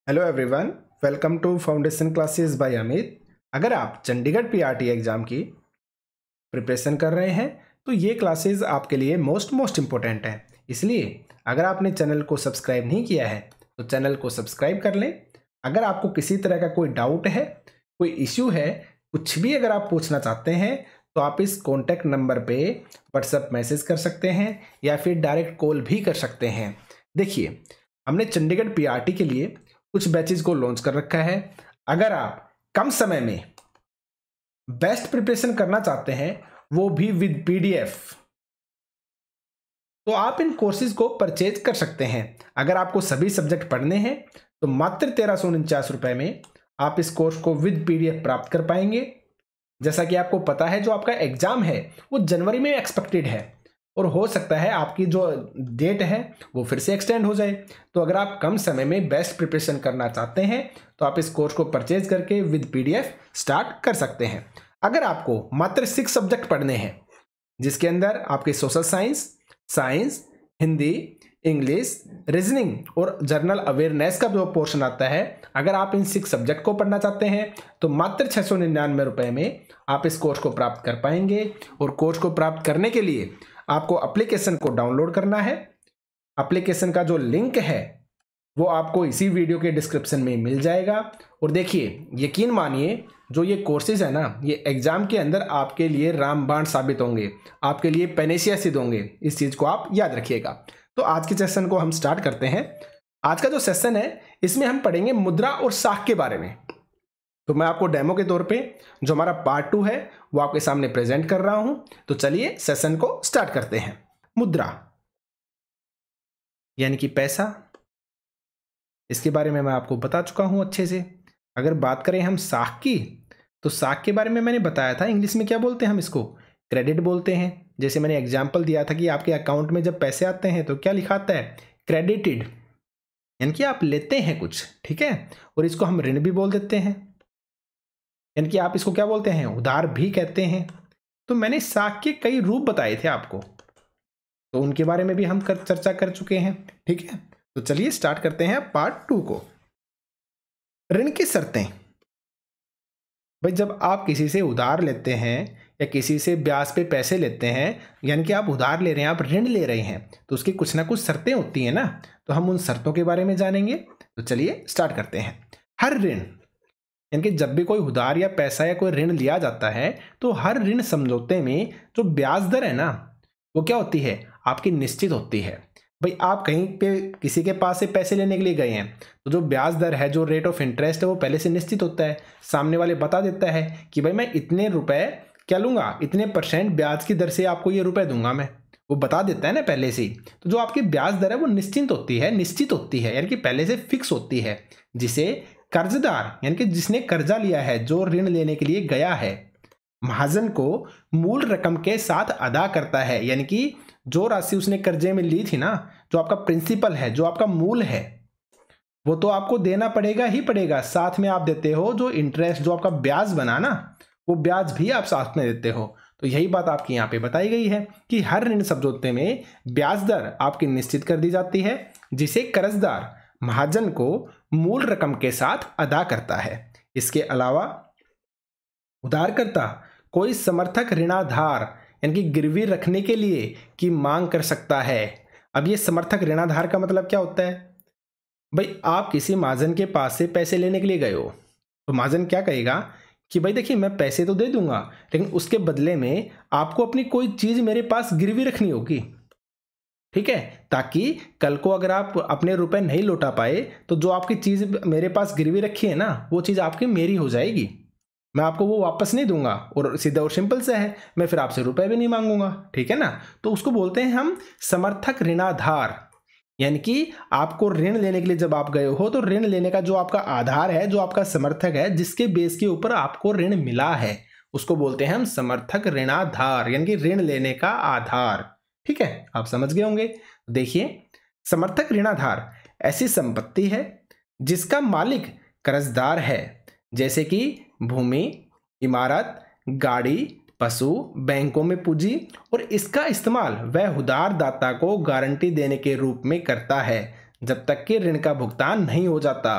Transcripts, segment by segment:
Hello everyone, welcome to foundation classes by Amit. अगर आप Chandigarh PRT exam की प्रिपरेशन कर रहे हैं तो ये क्लासेस आपके लिए मोस्ट इम्पोर्टेंट है। इसलिए अगर आपने चैनल को सब्सक्राइब नहीं किया है तो चैनल को सब्सक्राइब कर लें। अगर आपको किसी तरह का कोई डाउट है, कोई इश्यू है, कुछ भी अगर आप पूछना चाहते हैं तो आप इस कॉन्टैक्ट नंबर पे व्हाट्सएप मैसेज कर सकते हैं या फिर डायरेक्ट कॉल भी कर सकते हैं। देखिए, हमने चंडीगढ़ पीआरटी के लिए कुछ बैचेज को लॉन्च कर रखा है। अगर आप कम समय में बेस्ट प्रिपरेशन करना चाहते हैं, वो भी विद पीडीएफ, तो आप इन कोर्सेज को परचेज कर सकते हैं। अगर आपको सभी सब्जेक्ट पढ़ने हैं तो मात्र 1349 रुपए में आप इस कोर्स को विद पीडीएफ प्राप्त कर पाएंगे। जैसा कि आपको पता है, जो आपका एग्जाम है वो जनवरी में एक्सपेक्टेड है और हो सकता है आपकी जो डेट है वो फिर से एक्सटेंड हो जाए। तो अगर आप कम समय में बेस्ट प्रिपरेशन करना चाहते हैं तो आप इस कोर्स को परचेज करके विद पीडीएफ स्टार्ट कर सकते हैं। अगर आपको मात्र 6 सब्जेक्ट पढ़ने हैं, जिसके अंदर आपके social science, Hindi, English, reasoning और जर्नल अवेयरनेस का जो पोर्शन आता है, अगर आप इन 6 सब्जेक्ट को पढ़ना चाहते हैं तो मात्र 699 रुपए में आप इस कोर्स को प्राप्त कर पाएंगे। और कोर्स को प्राप्त करने के लिए आपको एप्लीकेशन को डाउनलोड करना है। एप्लीकेशन का जो लिंक है वो आपको इसी वीडियो के डिस्क्रिप्शन में मिल जाएगा। और देखिए, यकीन मानिए, जो ये कोर्सेज है ना, ये एग्जाम के अंदर आपके लिए रामबाण साबित होंगे, आपके लिए पैनेसिया सिद्ध होंगे। इस चीज़ को आप याद रखिएगा। तो आज के सेशन को हम स्टार्ट करते हैं। आज का जो सेशन है इसमें हम पढ़ेंगे मुद्रा और साख के बारे में। तो मैं आपको डेमो के तौर पे जो हमारा पार्ट 2 है वो आपके सामने प्रेजेंट कर रहा हूं। तो चलिए सेशन को स्टार्ट करते हैं। मुद्रा यानी कि पैसा, इसके बारे में मैं आपको बता चुका हूं अच्छे से। अगर बात करें हम साख की, तो साख के बारे में मैंने बताया था। इंग्लिश में क्या बोलते हैं हम इसको? क्रेडिट बोलते हैं। जैसे मैंने एग्जाम्पल दिया था कि आपके अकाउंट में जब पैसे आते हैं तो क्या लिखा आता है? क्रेडिटेड, यानी कि आप लेते हैं कुछ, ठीक है। और इसको हम ऋण भी बोल देते हैं, यानी कि आप इसको क्या बोलते हैं? उधार भी कहते हैं। तो मैंने साख के कई रूप बताए थे आपको, तो उनके बारे में भी हम चर्चा कर चुके हैं, ठीक है। तो चलिए स्टार्ट करते हैं पार्ट 2 को। ऋण की शर्तें। भाई, जब आप किसी से उधार लेते हैं या किसी से ब्याज पे पैसे लेते हैं, यानी कि आप उधार ले रहे हैं, आप ऋण ले रहे हैं, तो उसकी कुछ ना कुछ शर्तें होती हैं ना। तो हम उन शर्तों के बारे में जानेंगे। तो चलिए स्टार्ट करते हैं। हर ऋण, यानी कि जब भी कोई उधार या पैसा या कोई ऋण लिया जाता है तो हर ऋण समझौते में जो ब्याज दर है ना, वो क्या होती है? आपकी निश्चित होती है। भाई, आप कहीं पे किसी के पास से पैसे लेने के लिए गए हैं तो जो ब्याज दर है, जो रेट ऑफ इंटरेस्ट है, वो पहले से निश्चित होता है। सामने वाले बता देता है कि भाई मैं इतने रुपए क्या लूंगा, इतने % ब्याज की दर से आपको ये रुपए दूंगा मैं। वो बता देता है ना पहले से ही। तो जो आपकी ब्याज दर है वो निश्चित होती है, यानी कि पहले से फिक्स होती है, जिसे कर्जदार, यानी कि जिसने कर्जा लिया है, जो ऋण लेने के लिए गया है, महाजन को मूल रकम के साथ अदा करता है। यानी कि जो राशि उसने कर्जे में ली थी ना, जो आपका प्रिंसिपल है, जो आपका मूल है, वो तो आपको देना पड़ेगा ही पड़ेगा। साथ में आप देते हो जो इंटरेस्ट, जो आपका ब्याज बना ना, वो ब्याज भी आप साथ में देते हो। तो यही बात आपकी यहाँ पे बताई गई है कि हर ऋण समझौते में ब्याज दर आपकी निश्चित कर दी जाती है, जिसे कर्जदार महाजन को मूल रकम के साथ अदा करता है। इसके अलावा उधारकर्ता कोई समर्थक ऋणाधार, यानी कि गिरवी रखने के लिए की मांग कर सकता है। अब ये समर्थक ऋणाधार का मतलब क्या होता है? भाई, आप किसी महाजन के पास से पैसे लेने के लिए गए हो, तो महाजन क्या कहेगा कि भाई देखिए, मैं पैसे तो दे दूंगा, लेकिन उसके बदले में आपको अपनी कोई चीज मेरे पास गिरवी रखनी होगी, ठीक है, ताकि कल को अगर आप अपने रुपए नहीं लौटा पाए तो जो आपकी चीज मेरे पास गिरवी रखी है ना, वो चीज आपकी मेरी हो जाएगी। मैं आपको वो वापस नहीं दूंगा और सीधा और सिंपल सा है, मैं फिर आपसे रुपए भी नहीं मांगूंगा, ठीक है ना। तो उसको बोलते हैं हम समर्थक ऋणाधार। यानी कि आपको ऋण लेने के लिए जब आप गए हो तो ऋण लेने का जो आपका आधार है, जो आपका समर्थक है, जिसके बेस के ऊपर आपको ऋण मिला है, उसको बोलते हैं हम समर्थक ऋणाधार, यानी कि ऋण लेने का आधार। ठीक है, आप समझ गए होंगे। देखिए, समर्थक ऋणाधार ऐसी संपत्ति है जिसका मालिक कर्जदार है, जैसे कि भूमि, इमारत, गाड़ी, पशु, बैंकों में पूंजी, और इसका इस्तेमाल वह उधारदाता को गारंटी देने के रूप में करता है जब तक कि ऋण का भुगतान नहीं हो जाता।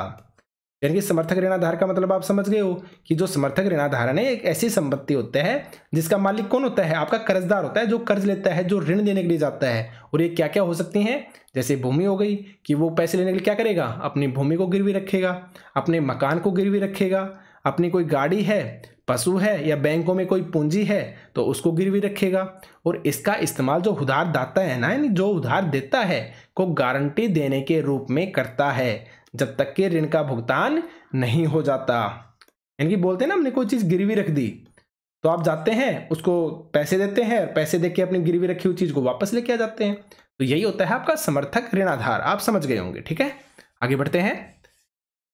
यानी कि समर्थक ऋणाधार का मतलब आप समझ गए हो कि जो समर्थक ऋणाधारण है एक ऐसी संपत्ति होता है जिसका मालिक कौन होता है, आपका कर्जदार होता है, जो कर्ज लेता है, जो ऋण देने के लिए जाता है। और ये क्या क्या हो सकती हैं, जैसे भूमि हो गई कि वो पैसे लेने के लिए क्या करेगा, अपनी भूमि को गिरवी रखेगा, अपने मकान को गिरवी रखेगा, अपनी कोई गाड़ी है, पशु है, या बैंकों में कोई पूंजी है तो उसको गिरवी रखेगा। और इसका इस्तेमाल जो उधार दाता है ना, यानी जो उधार देता है, को गारंटी देने के रूप में करता है जब तक कि ऋण का भुगतान नहीं हो जाता। यानी कि बोलते हैं ना, हमने कोई चीज गिरवी रख दी तो आप जाते हैं उसको पैसे देते हैं, पैसे देके अपनी गिरवी रखी हुई चीज को वापस लेके आ जाते हैं। तो यही होता है आपका समर्थक ऋणाधार, आप समझ गए होंगे। ठीक है, आगे बढ़ते हैं।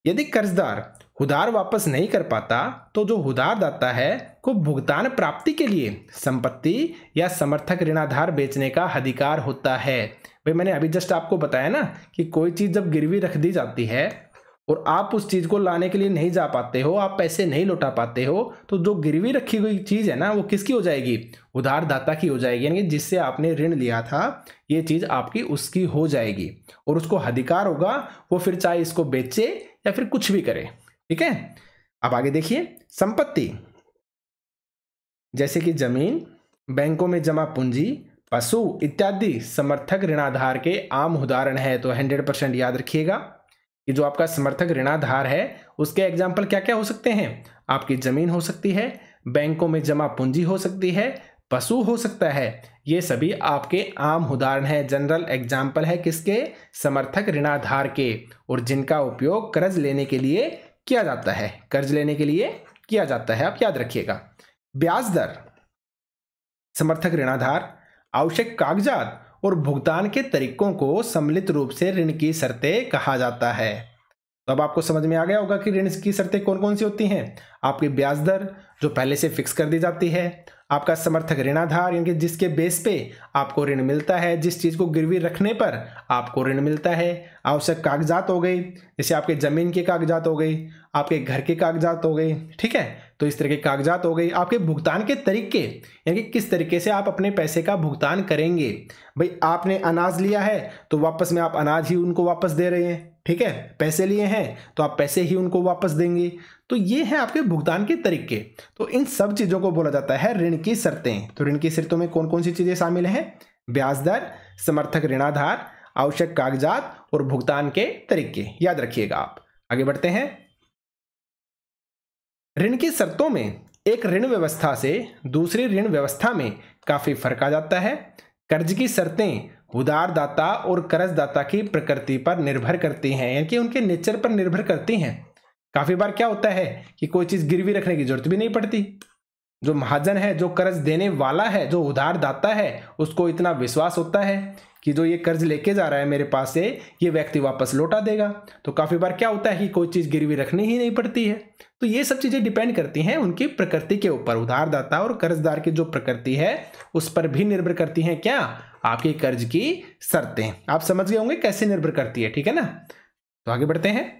यदि कर्जदार उधार वापस नहीं कर पाता तो जो उधारदाता है को भुगतान प्राप्ति के लिए संपत्ति या समर्थक ऋणाधार बेचने का अधिकार होता है। भाई मैंने अभी जस्ट आपको बताया ना कि कोई चीज जब गिरवी रख दी जाती है और आप उस चीज को लाने के लिए नहीं जा पाते हो, आप पैसे नहीं लौटा पाते हो, तो जो गिरवी रखी हुई चीज है ना वो किसकी हो जाएगी, उधारदाता की हो जाएगी। यानी कि जिससे आपने ऋण लिया था ये चीज आपकी उसकी हो जाएगी और उसको अधिकार होगा, वो फिर चाहे इसको बेचे या फिर कुछ भी करे। ठीक है, अब आगे देखिए। संपत्ति जैसे कि जमीन, बैंकों में जमा पूंजी, पशु इत्यादि समर्थक ऋणाधार के आम उदाहरण है। तो 100% याद रखिएगा कि जो आपका समर्थक ऋणाधार है उसके एग्जाम्पल क्या क्या हो सकते हैं। आपकी जमीन हो सकती है, बैंकों में जमा पूंजी हो सकती है, पशु हो सकता है। ये सभी आपके आम उदाहरण है, जनरल एग्जाम्पल है किसके, समर्थक ऋणाधार के, और जिनका उपयोग कर्ज लेने के लिए किया जाता है, कर्ज लेने के लिए किया जाता है, आप याद रखिएगा। ब्याज दर, समर्थक ऋणाधार, आवश्यक कागजात और भुगतान के तरीकों को सम्मिलित रूप से ऋण की शर्तें कहा जाता है। तो अब आपको समझ में आ गया होगा कि ऋण की शर्तें कौन कौन सी होती हैं। आपकी ब्याज दर जो पहले से फिक्स कर दी जाती है, आपका समर्थक ऋणाधार यानी कि जिसके बेस पे आपको ऋण मिलता है, जिस चीज को गिरवी रखने पर आपको ऋण मिलता है, आवश्यक कागजात हो गई, जैसे आपके जमीन के कागजात हो गई, आपके घर के कागजात हो गई। ठीक है, तो इस तरह के कागजात हो गई। आपके भुगतान के तरीके यानी कि किस तरीके से आप अपने पैसे का भुगतान करेंगे। भाई आपने अनाज लिया है तो वापस में आप अनाज ही उनको वापस दे रहे हैं। ठीक है, पैसे लिए हैं तो आप पैसे ही उनको वापस देंगे। तो ये है आपके भुगतान के तरीके। तो इन सब चीजों को बोला जाता है ऋण की शर्तें। तो ऋण की शर्तों में कौन कौन सी चीजें शामिल हैं, ब्याज दर, समर्थक ऋणाधार, आवश्यक कागजात और भुगतान के तरीके, याद रखिएगा आप। आगे बढ़ते हैं। ऋण की शर्तों में एक ऋण व्यवस्था से दूसरी ऋण व्यवस्था में काफी फर्क आ जाता है। कर्ज की शर्तें उधारदाता और कर्जदाता की प्रकृति पर निर्भर करती हैं, यानी कि उनके नेचर पर निर्भर करती हैं। काफी बार क्या होता है कि कोई चीज गिरवी रखने की जरूरत भी नहीं पड़ती। जो महाजन है, जो कर्ज देने वाला है, जो उधारदाता है, उसको इतना विश्वास होता है कि जो ये कर्ज लेके जा रहा है मेरे पास से, ये व्यक्ति वापस लौटा देगा। तो काफी बार क्या होता है कि कोई चीज गिरवी रखनी ही नहीं पड़ती है। तो ये सब चीजें डिपेंड करती हैं उनकी प्रकृति के ऊपर। उधारदाता और कर्जदार की जो प्रकृति है उस पर भी निर्भर करती हैं क्या, आपके कर्ज की शर्तें। आप समझ गए होंगे कैसे निर्भर करती है। ठीक है ना, तो आगे बढ़ते हैं।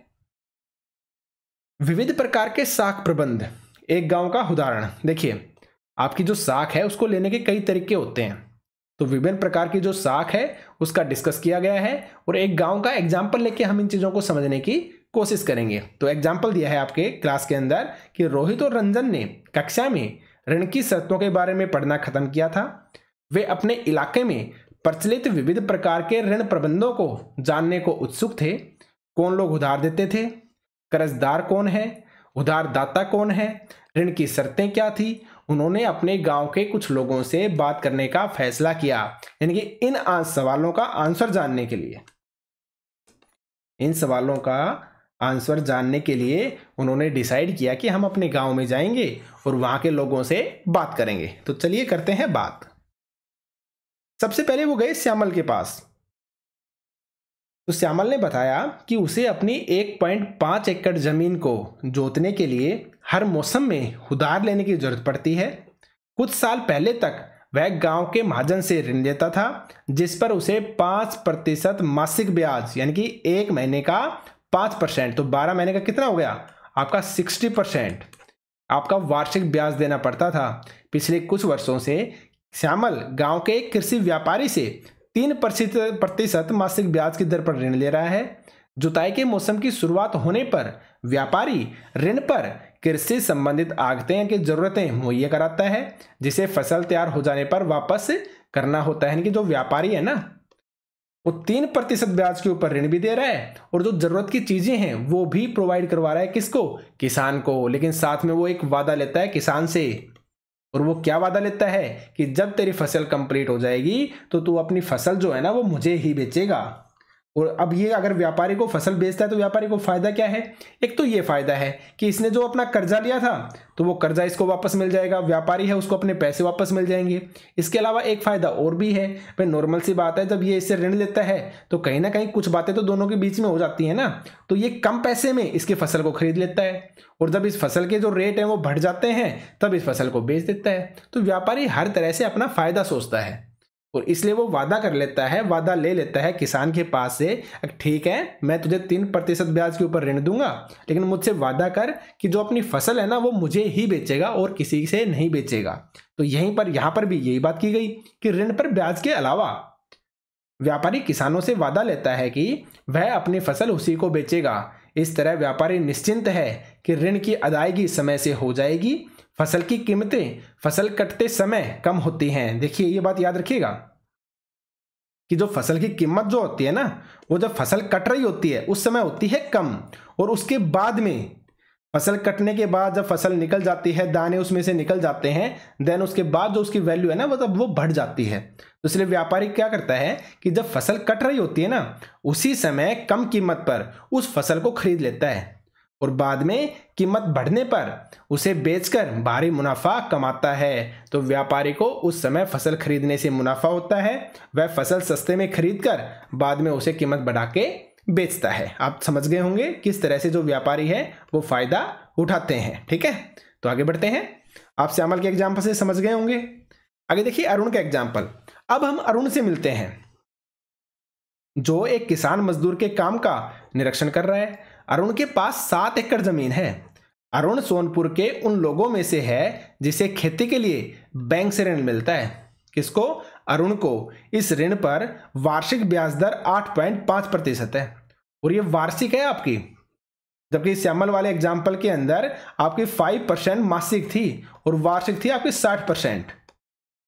विविध प्रकार के साख प्रबंध, एक गांव का उदाहरण। देखिए, आपकी जो साख है उसको लेने के कई तरीके होते हैं। तो विभिन्न प्रकार की जो साख है उसका डिस्कस किया गया है और एक गांव का एग्जाम्पल लेके हम इन चीजों को समझने की कोशिश करेंगे। तो एग्जाम्पल दिया है आपके क्लास के अंदर कि रोहित और रंजन ने कक्षा में ऋण की शर्तों के बारे में पढ़ना खत्म किया था। वे अपने इलाके में प्रचलित विविध प्रकार के ऋण प्रबंधों को जानने को उत्सुक थे। कौन लोग उधार देते थे, कर्जदार कौन है, उधारदाता कौन है, ऋण की शर्तें क्या थी। उन्होंने अपने गांव के कुछ लोगों से बात करने का फैसला किया। यानी कि इन सवालों का आंसर जानने के लिए, इन सवालों का आंसर जानने के लिए उन्होंने डिसाइड किया कि हम अपने गांव में जाएंगे और वहां के लोगों से बात करेंगे। तो चलिए करते हैं बात। सबसे पहले वो गए श्यामल के पास। तो श्यामल ने बताया कि उसे अपनी 1.5 एकड़ जमीन को जोतने के लिए हर मौसम में उधार लेने की जरूरत पड़ती है। कुछ साल पहले तक वह गांव के महाजन से ऋण लेता था, जिस पर उसे 5% मासिक ब्याज यानी कि एक महीने का 5%, तो 12 महीने का कितना हो गया आपका 60% आपका वार्षिक ब्याज देना पड़ता था। पिछले कुछ वर्षों से श्यामल गांव के एक कृषि व्यापारी से 3% मासिक ब्याज की दर पर ऋण ले रहा है, जुताई के मौसम की शुरुआत होने पर व्यापारी ऋण पर कृषि संबंधित आगतें की जरूरतें मुहैया कराता है, जिसे फसल तैयार हो जाने पर वापस करना होता है। यानी कि जो व्यापारी है ना, वो 3% ब्याज के ऊपर ऋण भी दे रहा है और जो जरूरत की चीजें हैं वो भी प्रोवाइड करवा रहा है। किसको? किसान को। लेकिन साथ में वो एक वादा लेता है किसान से, और वो क्या वादा लेता है कि जब तेरी फसल कंप्लीट हो जाएगी तो तू अपनी फसल जो है ना वो मुझे ही बेचेगा। और अब ये अगर व्यापारी को फसल बेचता है तो व्यापारी को फायदा क्या है? एक तो ये फायदा है कि इसने जो अपना कर्जा लिया था तो वो कर्जा इसको वापस मिल जाएगा, व्यापारी है उसको अपने पैसे वापस मिल जाएंगे। इसके अलावा एक फायदा और भी है, भाई नॉर्मल सी बात है, जब ये इससे ऋण लेता है तो कहीं ना कहीं कुछ बातें तो दोनों के बीच में हो जाती है ना, तो ये कम पैसे में इसकी फसल को खरीद लेता है, और जब इस फसल के जो रेट है वो बढ़ जाते हैं तब इस फसल को बेच देता है। तो व्यापारी हर तरह से अपना फायदा सोचता है और इसलिए वो वादा कर लेता है, वादा ले लेता है किसान के पास से, ठीक है मैं तुझे 3% ब्याज के ऊपर ऋण दूंगा, लेकिन मुझसे वादा कर कि जो अपनी फसल है ना वो मुझे ही बेचेगा और किसी से नहीं बेचेगा। तो यहां पर भी यही बात की गई कि ऋण पर ब्याज के अलावा व्यापारी किसानों से वादा लेता है कि वह अपनी फसल उसी को बेचेगा। इस तरह व्यापारी निश्चिंत है कि ऋण की अदायगी समय से हो जाएगी। फसल की कीमतें फसल कटते समय कम होती हैं। देखिए ये बात याद रखिएगा कि जो फसल की कीमत जो होती है ना, वो जब फसल कट रही होती है उस समय होती है कम, और उसके बाद में फसल कटने के बाद जब फसल निकल जाती है, दाने उसमें से निकल जाते हैं, देन उसके बाद जो उसकी वैल्यू है ना वो तब वो बढ़ जाती है। तो इसलिए व्यापारी क्या करता है कि जब फसल कट रही होती है ना उसी समय कम कीमत पर उस फसल को खरीद लेता है, और बाद में कीमत बढ़ने पर उसे बेचकर भारी मुनाफा कमाता है। तो व्यापारी को उस समय फसल खरीदने से मुनाफा होता है, वह फसल सस्ते में खरीदकर बाद में उसे कीमत बढ़ा के बेचता है। आप समझ गए होंगे किस तरह से जो व्यापारी है वो फायदा उठाते हैं। ठीक है, तो आगे बढ़ते हैं। आप श्यामल के एग्जाम्पल से समझ गए होंगे। आगे देखिए अरुण का एग्जाम्पल। अब हम अरुण से मिलते हैं जो एक किसान मजदूर के काम का निरीक्षण कर रहा है। अरुण के पास 7 एकड़ जमीन है। अरुण सोनपुर के उन लोगों में से है जिसे खेती के लिए बैंक से ऋण मिलता है। किसको? अरुण को। इस ऋण पर वार्षिक ब्याज दर 8.5% है, और ये वार्षिक है आपकी, जबकि श्यामल वाले एग्जाम्पल के अंदर आपकी 5% मासिक थी और वार्षिक थी आपकी 60%।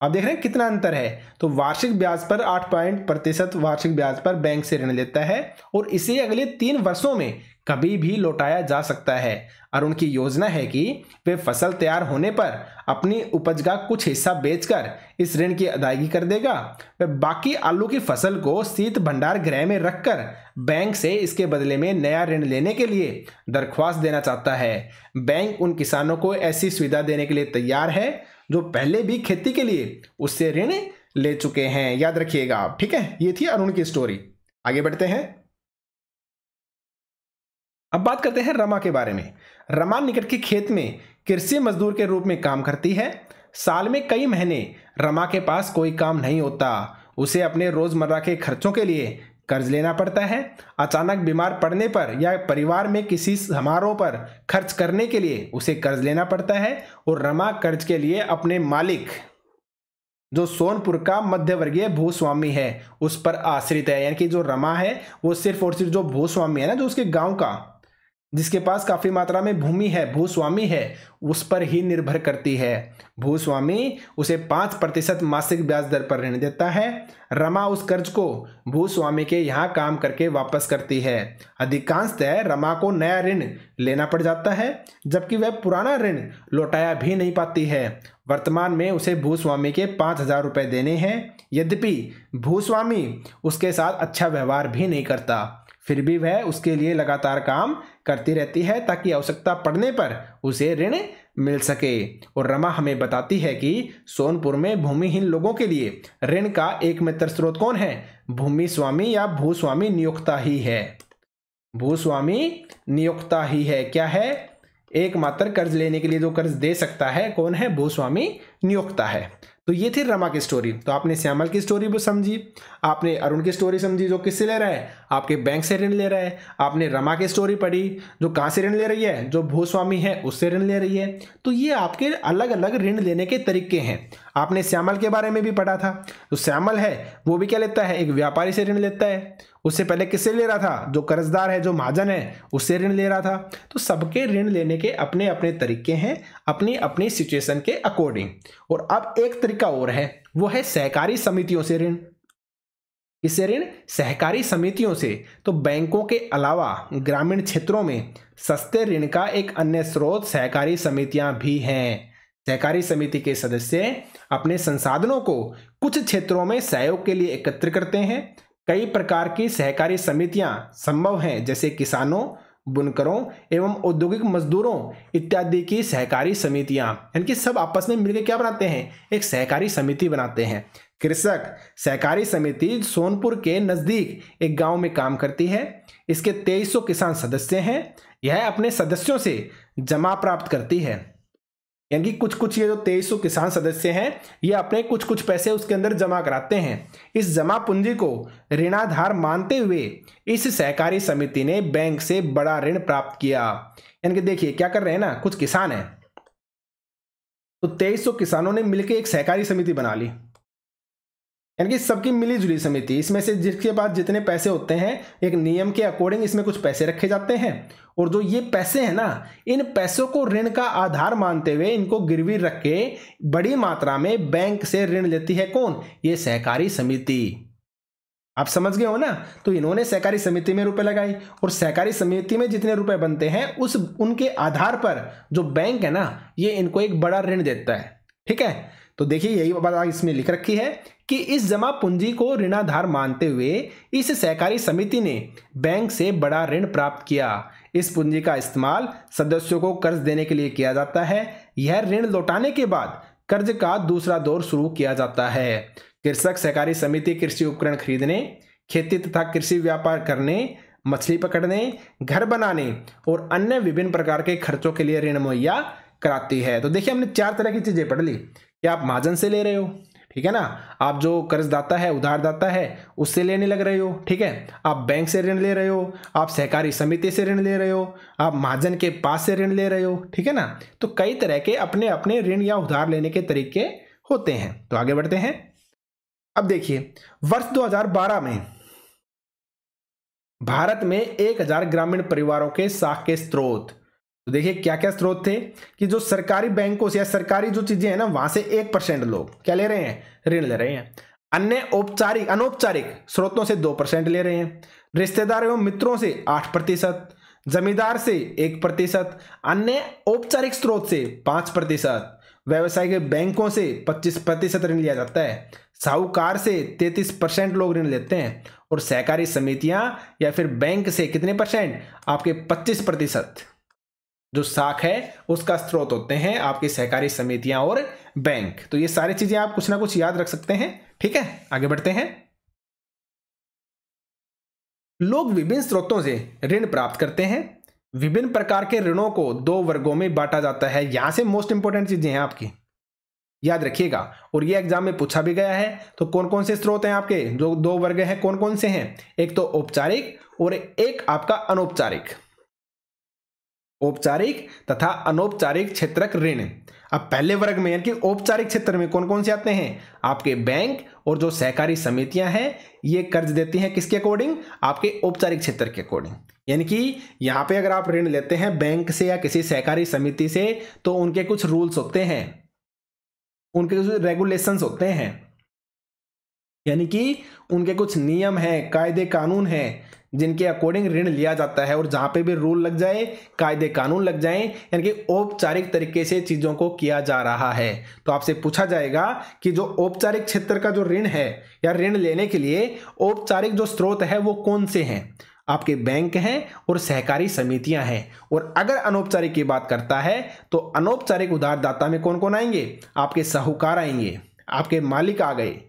आप देख रहे हैं कितना अंतर है। तो वार्षिक ब्याज पर 8% वार्षिक ब्याज पर बैंक से ऋण लेता है और इसे अगले 3 वर्षों में कभी भी लौटाया जा सकता है। अरुण की योजना है कि वे फसल तैयार होने पर अपनी उपज का कुछ हिस्सा बेचकर इस ऋण की अदायगी कर देगा। वह बाकी आलू की फसल को शीत भंडार गृह में रखकर बैंक से इसके बदले में नया ऋण लेने के लिए दरख्वास्त देना चाहता है। बैंक उन किसानों को ऐसी सुविधा देने के लिए तैयार है जो पहले भी खेती के लिए उससे ऋण ले चुके हैं। याद रखिएगा आप। ठीक है, ये थी अरुण की स्टोरी। आगे बढ़ते हैं। अब बात करते हैं रमा के बारे में। रमा निकट के खेत में कृषि मजदूर के रूप में काम करती है। साल में कई महीने रमा के पास कोई काम नहीं होता। उसे अपने रोजमर्रा के खर्चों के लिए कर्ज लेना पड़ता है। अचानक बीमार पड़ने पर या परिवार में किसी समारोह पर खर्च करने के लिए उसे कर्ज लेना पड़ता है, और रमा कर्ज के लिए अपने मालिक जो सोनपुर का मध्यवर्गीय भूस्वामी है उस पर आश्रित है। यानी कि जो रमा है वो सिर्फ और सिर्फ जो भूस्वामी है ना, जो उसके गांव का, जिसके पास काफी मात्रा में भूमि है, भूस्वामी है, उस पर ही निर्भर करती है। भूस्वामी उसे 5% मासिक ब्याज दर पर ऋण देता है। रमा उस कर्ज को भूस्वामी के यहाँ काम करके वापस करती है। अधिकांशतः रमा को नया ऋण लेना पड़ जाता है, जबकि वह पुराना ऋण लौटाया भी नहीं पाती है। वर्तमान में उसे भूस्वामी के 5,000 रुपये देने हैं। यद्यपि भूस्वामी उसके साथ अच्छा व्यवहार भी नहीं करता, फिर भी वह उसके लिए लगातार काम करती रहती है ताकि आवश्यकता पड़ने पर उसे ऋण मिल सके। और रमा हमें बताती है कि सोनपुर में भूमिहीन लोगों के लिए ऋण का एकमात्र स्रोत कौन है? भूमि स्वामी या भूस्वामी नियोक्ता ही है। भूस्वामी नियोक्ता ही है। क्या है? एकमात्र कर्ज लेने के लिए जो कर्ज दे सकता है कौन है? भूस्वामी नियोक्ता है। तो ये थी रमा की स्टोरी। तो आपने श्यामल की स्टोरी भी समझी, आपने अरुण की स्टोरी समझी जो किससे ले रहा है, आपके बैंक से ऋण ले रहा है, आपने रमा की स्टोरी पढ़ी जो कहाँ से ऋण ले रही है, जो भूस्वामी है उससे ऋण ले रही है। तो ये आपके अलग अलग ऋण लेने के तरीके हैं। आपने श्यामल के बारे में भी पढ़ा था। तो श्यामल है वो भी क्या लेता है, एक व्यापारी से ऋण लेता है। उससे पहले किससे ले रहा था, जो कर्जदार है, जो महाजन है, उससे ऋण ले रहा था। तो सबके ऋण लेने के अपने अपने तरीके हैं, अपनी अपनी सिचुएशन के अकॉर्डिंग। और अब एक तरीका और है, वो है सहकारी समितियों से ऋण। किससे ऋण, सहकारी समितियों से। तो बैंकों के अलावा ग्रामीण क्षेत्रों में सस्ते ऋण का एक अन्य स्रोत सहकारी समितियां भी हैं। सहकारी समिति के सदस्य अपने संसाधनों को कुछ क्षेत्रों में सहयोग के लिए एकत्र करते हैं। कई प्रकार की सहकारी समितियां संभव हैं, जैसे किसानों, बुनकरों एवं औद्योगिक मजदूरों इत्यादि की सहकारी समितियां। इनकी सब आपस में मिलकर क्या बनाते हैं, एक सहकारी समिति बनाते हैं। कृषक सहकारी समिति सोनपुर के नजदीक एक गांव में काम करती है। इसके 2300 किसान सदस्य हैं। यह अपने सदस्यों से जमा प्राप्त करती है, यानी कि कुछ ये जो 2300 किसान सदस्य हैं ये अपने कुछ पैसे उसके अंदर जमा कराते हैं। इस जमा पूंजी को ऋणाधार मानते हुए इस सहकारी समिति ने बैंक से बड़ा ऋण प्राप्त किया। यानी कि देखिए क्या कर रहे हैं ना, कुछ किसान हैं तो 2300 किसानों ने मिलकर एक सहकारी समिति बना ली, यानी कि सबकी मिली जुली समिति। इसमें से जिसके पास जितने पैसे होते हैं एक नियम के अकॉर्डिंग इसमें कुछ पैसे रखे जाते हैं, और जो ये पैसे हैं ना, इन पैसों को ऋण का आधार मानते हुए इनको गिरवी रख के बड़ी मात्रा में बैंक से ऋण लेती है कौन, ये सहकारी समिति। आप समझ गए हो ना। तो इन्होंने सहकारी समिति में रुपए लगाए, और सहकारी समिति में जितने रुपए बनते हैं उस उनके आधार पर जो बैंक है ना ये इनको एक बड़ा ऋण देता है। ठीक है, तो देखिए यही बात इसमें लिख रखी है कि इस जमा पूंजी को ऋणाधार मानते हुए इस सहकारी समिति ने बैंक से बड़ा ऋण प्राप्त किया। इस पूंजी का इस्तेमाल सदस्यों को कर्ज देने के लिए किया जाता है। यह ऋण लौटाने के बाद कर्ज का दूसरा दौर शुरू किया जाता है। कृषक सहकारी समिति कृषि उपकरण खरीदने, खेती तथा कृषि व्यापार करने, मछली पकड़ने, घर बनाने और अन्य विभिन्न प्रकार के खर्चों के लिए ऋण मुहैया कराती है। तो देखिए हमने 4 तरह की चीजें पढ़ ली कि आप महाजन से ले रहे हो, ठीक है ना, आप जो कर्जदाता है, उधारदाता है, उससे लेने लग रहे हो, ठीक है, आप बैंक से ऋण ले रहे हो, आप सहकारी समिति से ऋण ले रहे हो, आप महाजन के पास से ऋण ले रहे हो, ठीक है ना। तो कई तरह के अपने अपने ऋण या उधार लेने के तरीके होते हैं। तो आगे बढ़ते हैं। अब देखिए वर्ष 2012 में भारत में 1000 ग्रामीण परिवारों के साख के स्रोत, तो देखिए क्या क्या स्रोत थे कि जो सरकारी बैंकों से या सरकारी जो चीजें हैं ना वहां से 1% लोग क्या ले रहे हैं, ऋण ले रहे हैं। अन्य औपचारिक अनौपचारिक स्रोतों से 2% ले रहे हैं। रिश्तेदार एवं मित्रों से 8%, जमींदार से 1%, अन्य औपचारिक स्रोत से 5%, व्यवसायिक बैंकों से 25% ऋण लिया जाता है, साहूकार से 33% लोग ऋण लेते हैं, और सहकारी समितियां या फिर बैंक से कितने परसेंट, आपके 25% जो साख है उसका स्रोत होते हैं आपकी सहकारी समितियां और बैंक। तो ये सारी चीजें आप कुछ ना कुछ याद रख सकते हैं। ठीक है, आगे बढ़ते हैं। लोग विभिन्न स्रोतों से ऋण प्राप्त करते हैं। विभिन्न प्रकार के ऋणों को 2 वर्गों में बांटा जाता है। यहां से मोस्ट इंपोर्टेंट चीजें हैं आपकी, याद रखिएगा, और ये एग्जाम में पूछा भी गया है। तो कौन कौन से स्रोत हैं आपके, जो 2 वर्ग हैं कौन कौन से हैं, एक तो औपचारिक और एक आपका अनौपचारिक। औपचारिक तथा अनौपचारिक क्षेत्रक ऋण। अब पहले वर्ग में यानी कि औपचारिक क्षेत्र में कौन कौन से आते हैं, आपके बैंक और जो सहकारी समितियां हैं ये कर्ज देती हैं किसके अकॉर्डिंग, आपके औपचारिक क्षेत्र के अकॉर्डिंग। यानी कि यहां पे अगर आप ऋण लेते हैं बैंक से या किसी सहकारी समिति से तो उनके कुछ रूल्स होते हैं, उनके कुछ रेगुलेशंस होते हैं, यानी कि उनके कुछ नियम हैं, कायदे कानून हैं जिनके अकॉर्डिंग ऋण लिया जाता है। और जहां पे भी रूल लग जाए, कायदे कानून लग जाए, यानी कि औपचारिक तरीके से चीजों को किया जा रहा है, तो आपसे पूछा जाएगा कि जो औपचारिक क्षेत्र का जो ऋण है या ऋण लेने के लिए औपचारिक जो स्रोत है वो कौन से हैं, आपके बैंक हैं और सहकारी समितियां हैं। और अगर अनौपचारिक की बात करता है तो अनौपचारिक उधारदाता में कौन कौन आएंगे, आपके साहूकार आएंगे, आपके मालिक आ गए,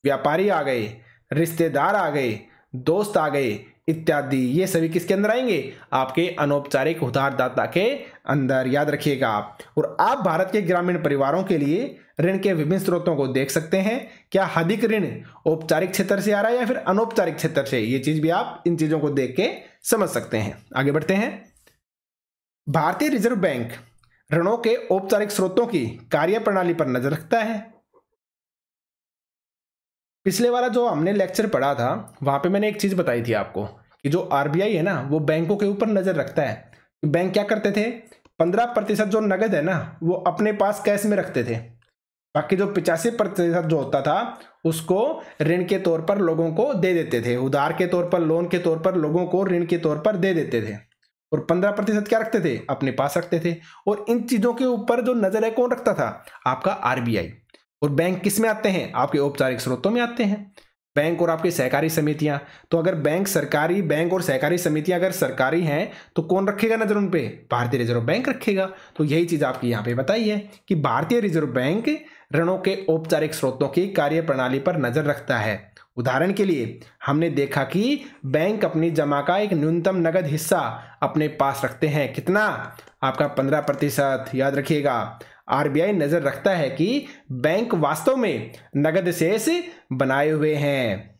व्यापारी आ गए, रिश्तेदार आ गए, दोस्त आ गए इत्यादि। ये सभी किसके अंदर आएंगे, आपके अनौपचारिक उधारदाता के अंदर, याद रखिएगा आप। और आप भारत के ग्रामीण परिवारों के लिए ऋण के विभिन्न स्रोतों को देख सकते हैं। क्या अधिक ऋण औपचारिक क्षेत्र से आ रहा है या फिर अनौपचारिक क्षेत्र से, ये चीज भी आप इन चीजों को देख के समझ सकते हैं। आगे बढ़ते हैं। भारतीय रिजर्व बैंक ऋणों के औपचारिक स्रोतों की कार्यप्रणाली पर नजर रखता है। पिछले वाला जो हमने लेक्चर पढ़ा था वहां पे मैंने एक चीज बताई थी आपको कि जो आरबीआई है ना वो बैंकों के ऊपर नजर रखता है। बैंक क्या करते थे, 15% जो नगद है ना वो अपने पास कैश में रखते थे, बाकी जो 85% जो होता था उसको ऋण के तौर पर लोगों को दे देते थे, उधार के तौर पर, लोन के तौर पर लोगों को ऋण के तौर पर दे देते थे, और 15% क्या रखते थे, अपने पास रखते थे। और इन चीजों के ऊपर जो नजर है कौन रखता था, आपका आरबीआई। और बैंक किस में आते हैं, आपके औपचारिक स्रोतों में आते हैं, बैंक और आपकी सहकारी समितियां। तो अगर बैंक और सहकारी समितियां अगर सरकारी हैं तो कौन रखेगा नजर उन पे, भारतीय रिजर्व बैंक रखेगा। तो यही चीज आपकी यहां पे बताई है कि भारतीय रिजर्व बैंक ऋणों के औपचारिक स्रोतों की कार्यप्रणाली पर नजर रखता है। उदाहरण के लिए हमने देखा कि बैंक अपनी जमा का एक न्यूनतम नगद हिस्सा अपने पास रखते हैं, कितना, आपका 15%। याद रखिएगा, आरबीआई नजर रखता है कि बैंक वास्तव में नगद शेष बनाए हुए हैं।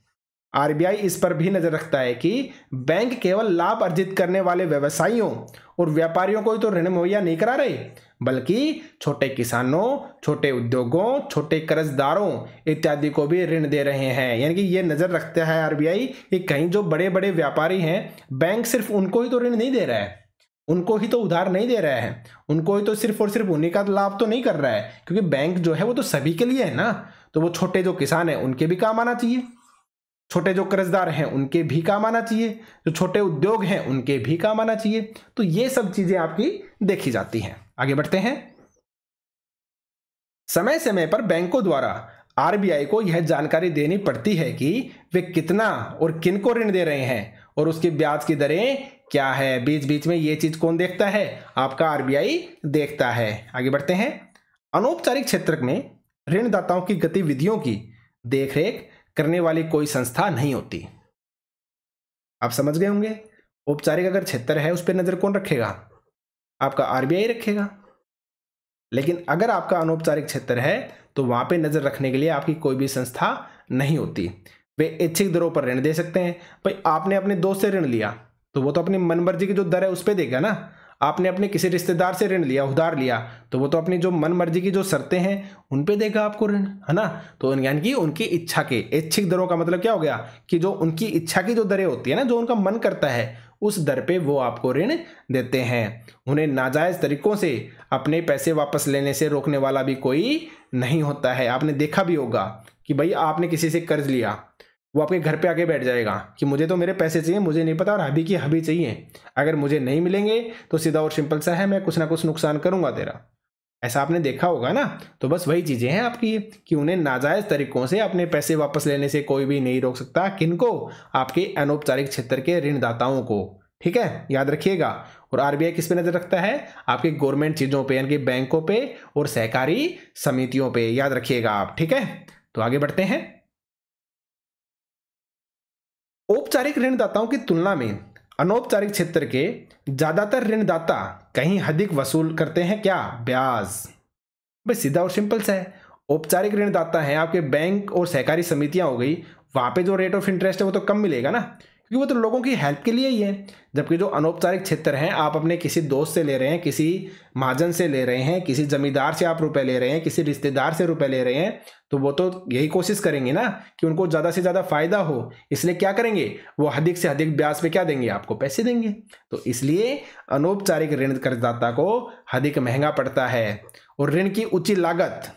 आरबीआई इस पर भी नजर रखता है कि बैंक केवल लाभ अर्जित करने वाले व्यवसायियों और व्यापारियों को ही तो ऋण मुहैया नहीं करा रहे, बल्कि छोटे किसानों, छोटे उद्योगों, छोटे कर्जदारों इत्यादि को भी ऋण दे रहे हैं। यानी कि ये नजर रखता है आरबीआई कि कहीं जो बड़े बड़े व्यापारी हैं, बैंक सिर्फ उनको ही तो ऋण नहीं दे रहा है, उनको ही तो उधार नहीं दे रहा है, उनको ही तो सिर्फ और सिर्फ उन्हीं का लाभ तो नहीं कर रहा है, क्योंकि बैंक जो है वो तो सभी के लिए है ना। तो वो छोटे जो किसान हैं उनके भी काम आना चाहिए, छोटे जो कर्जदार हैं उनके भी काम आना चाहिए, जो छोटे उद्योग हैं उनके भी काम आना चाहिए। तो ये सब चीजें आपकी देखी जाती हैं। आगे बढ़ते हैं। समय समय पर बैंकों द्वारा आरबीआई को यह जानकारी देनी पड़ती है कि वे कितना और किन को ऋण दे रहे हैं और उसकी ब्याज की दरें क्या है। बीच बीच में ये चीज कौन देखता है, आपका आरबीआई देखता है। आगे बढ़ते हैं। अनौपचारिक क्षेत्र में ऋणदाताओं की गतिविधियों की देखरेख करने वाली कोई संस्था नहीं होती। आप समझ गए होंगे, औपचारिक अगर क्षेत्र है उस पर नजर कौन रखेगा, आपका आरबीआई रखेगा। लेकिन अगर आपका अनौपचारिक क्षेत्र है तो वहां पे नजर रखने के लिए आपकी कोई भी संस्था नहीं होती। वे ऐच्छिक दरों पर ऋण दे सकते हैं। भाई आपने अपने दोस्त से ऋण लिया तो वो तो अपनी मनमर्जी की जो दर है उस पर देगा ना। आपने अपने किसी रिश्तेदार से ऋण लिया, उधार लिया, तो वो तो अपनी जो मनमर्जी की जो शर्तें हैं उन पे देगा आपको ऋण, है ना। तो यानी कि उनकी इच्छा के, ऐच्छिक दरों का मतलब क्या हो गया कि जो उनकी इच्छा की जो दरें होती है ना, जो उनका मन करता है उस दर पे वो आपको ऋण देते हैं। उन्हें नाजायज तरीकों से अपने पैसे वापस लेने से रोकने वाला भी कोई नहीं होता है। आपने देखा भी होगा कि भाई आपने किसी से कर्ज लिया, वो आपके घर पे आके बैठ जाएगा कि मुझे तो मेरे पैसे चाहिए, मुझे नहीं पता और हबी की हबी चाहिए, अगर मुझे नहीं मिलेंगे तो सीधा और सिंपल सा है, मैं कुछ ना कुछ नुकसान करूंगा तेरा। ऐसा आपने देखा होगा ना। तो बस वही चीजें हैं आपकी कि उन्हें नाजायज तरीकों से अपने पैसे वापस लेने से कोई भी नहीं रोक सकता। किनको, आपके अनौपचारिक क्षेत्र के ऋणदाताओं को। ठीक है, याद रखिएगा। और आरबीआई किस पे नजर रखता है, आपके गवर्नमेंट चीजों पे, यानी कि बैंकों पे और सहकारी समितियों पे, याद रखिएगा आप। ठीक है, तो आगे बढ़ते हैं। औपचारिक ऋणदाताओं की तुलना में अनौपचारिक क्षेत्र के ज्यादातर ऋणदाता कहीं अधिक वसूल करते हैं क्या, ब्याज। भाई सीधा और सिंपल सा है। औपचारिक ऋणदाता हैं आपके बैंक और सहकारी समितियां हो गई, वहां पे जो रेट ऑफ इंटरेस्ट है वो तो कम मिलेगा ना, क्योंकि वो तो लोगों की हेल्प के लिए ही है। जबकि जो अनौपचारिक क्षेत्र हैं, आप अपने किसी दोस्त से ले रहे हैं, किसी महाजन से ले रहे हैं, किसी जमींदार से आप रुपए ले रहे हैं, किसी रिश्तेदार से रुपए ले रहे हैं, तो वो तो यही कोशिश करेंगे ना कि उनको ज्यादा से ज्यादा फायदा हो। इसलिए क्या करेंगे, वो अधिक से अधिक ब्याज पे क्या देंगे, आपको पैसे देंगे। तो इसलिए अनौपचारिक ऋण कर्जदाता को अधिक महंगा पड़ता है। और ऋण की उच्च लागत,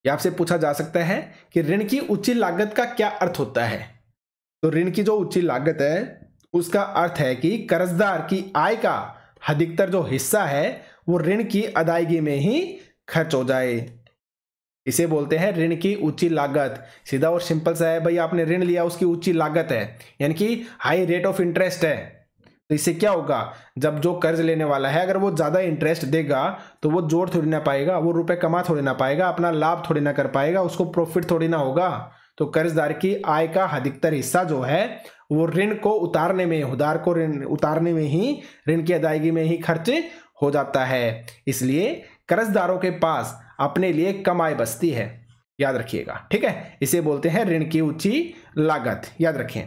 ये आपसे पूछा जा सकता है कि ऋण की उच्च लागत का क्या अर्थ होता है। तो ऋण की जो उच्च लागत है उसका अर्थ है कि कर्जदार की आय का अधिकतर जो हिस्सा है वो ऋण की अदायगी में ही खर्च हो जाए। इसे बोलते हैं ऋण की उच्च लागत। सीधा और सिंपल सा है, भाई आपने ऋण लिया, उसकी उच्च लागत है, यानी कि हाई रेट ऑफ इंटरेस्ट है। तो इससे क्या होगा, जब जो कर्ज लेने वाला है अगर वो ज्यादा इंटरेस्ट देगा तो वो जोड़ थोड़ी ना पाएगा, वो रुपए कमा थोड़ी ना पाएगा, अपना लाभ थोड़ी ना कर पाएगा, उसको प्रॉफिट थोड़ी ना होगा। तो कर्जदार की आय का अधिकतर हिस्सा जो है वो ऋण को उतारने में, उधार को ऋण उतारने में ही, ऋण की अदायगी में ही खर्च हो जाता है। इसलिए कर्जदारों के पास अपने लिए कम आय बचती है। याद रखिएगा, ठीक है, इसे बोलते हैं ऋण की ऊंची लागत। याद रखें,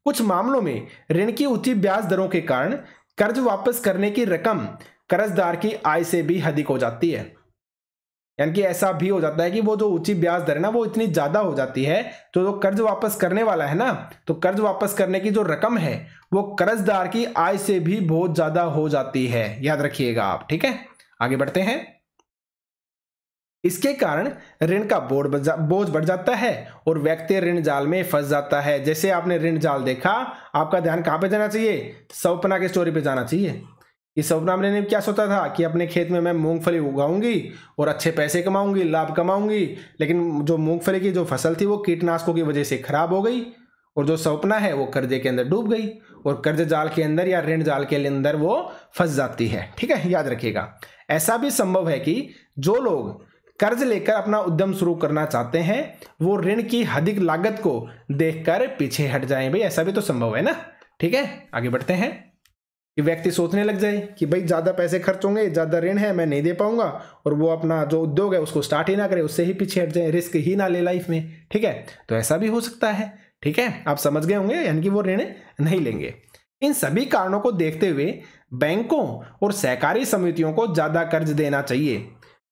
कुछ मामलों में ऋण की ऊंची ब्याज दरों के कारण कर्ज वापस करने की रकम कर्जदार की आय से भी अधिक हो जाती है। यानी कि ऐसा भी हो जाता है कि वो जो ऊंची ब्याज दर है ना, वो इतनी ज्यादा हो जाती है, तो जो कर्ज वापस करने वाला है ना, तो कर्ज वापस करने की जो रकम है वो कर्जदार की आय से भी बहुत ज्यादा हो जाती है। याद रखिएगा आप, ठीक है। आगे बढ़ते हैं। इसके कारण ऋण का बोझ बढ़ जाता है और व्यक्ति ऋण जाल में फंस जाता है। जैसे आपने ऋण जाल देखा, आपका ध्यान कहां पे जाना चाहिए? सवपना की स्टोरी पे जाना चाहिए। इस सवपना ने क्या सोचा था कि अपने खेत में मैं मूंगफली उगाऊंगी और अच्छे पैसे कमाऊंगी, लाभ कमाऊंगी, लेकिन जो मूंगफली की जो फसल थी वो कीटनाशकों की वजह से खराब हो गई और जो सवपना है वो कर्जे के अंदर डूब गई और कर्ज जाल के अंदर या ऋण जाल के अंदर वो फंस जाती है। ठीक है, याद रखिएगा। ऐसा भी संभव है कि जो लोग कर्ज लेकर अपना उद्यम शुरू करना चाहते हैं वो ऋण की अधिक लागत को देखकर पीछे हट जाएं। भाई ऐसा भी तो संभव है ना। ठीक है, आगे बढ़ते हैं। कि व्यक्ति सोचने लग जाए कि भाई ज्यादा पैसे खर्च होंगे, ज्यादा ऋण है, मैं नहीं दे पाऊंगा, और वो अपना जो उद्योग है उसको स्टार्ट ही ना करे, उससे ही पीछे हट जाए, रिस्क ही ना ले लाइफ में। ठीक है, तो ऐसा भी हो सकता है। ठीक है, आप समझ गए होंगे, यानी कि वो ऋण नहीं लेंगे। इन सभी कारणों को देखते हुए बैंकों और सहकारी समितियों को ज्यादा कर्ज देना चाहिए,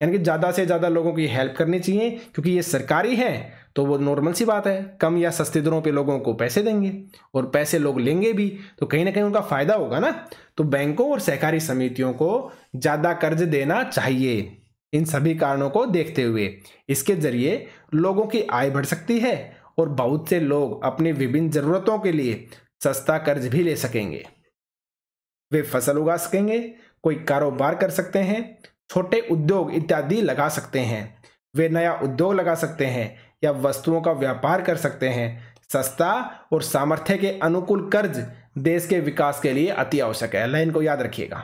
यानी कि ज्यादा से ज्यादा लोगों की हेल्प करनी चाहिए, क्योंकि ये सरकारी है तो वो नॉर्मल सी बात है, कम या सस्ती दरों पे लोगों को पैसे देंगे और पैसे लोग लेंगे भी, तो कहीं ना कहीं उनका फायदा होगा ना। तो बैंकों और सहकारी समितियों को ज्यादा कर्ज देना चाहिए इन सभी कारणों को देखते हुए। इसके जरिए लोगों की आय बढ़ सकती है और बहुत से लोग अपनी विभिन्न जरूरतों के लिए सस्ता कर्ज भी ले सकेंगे। वे फसल उगा सकेंगे, कोई कारोबार कर सकते हैं, छोटे उद्योग इत्यादि लगा सकते हैं, वे नया उद्योग लगा सकते हैं या वस्तुओं का व्यापार कर सकते हैं। सस्ता और सामर्थ्य के अनुकूल कर्ज देश के विकास के लिए अति आवश्यक है। लाइन को याद रखिएगा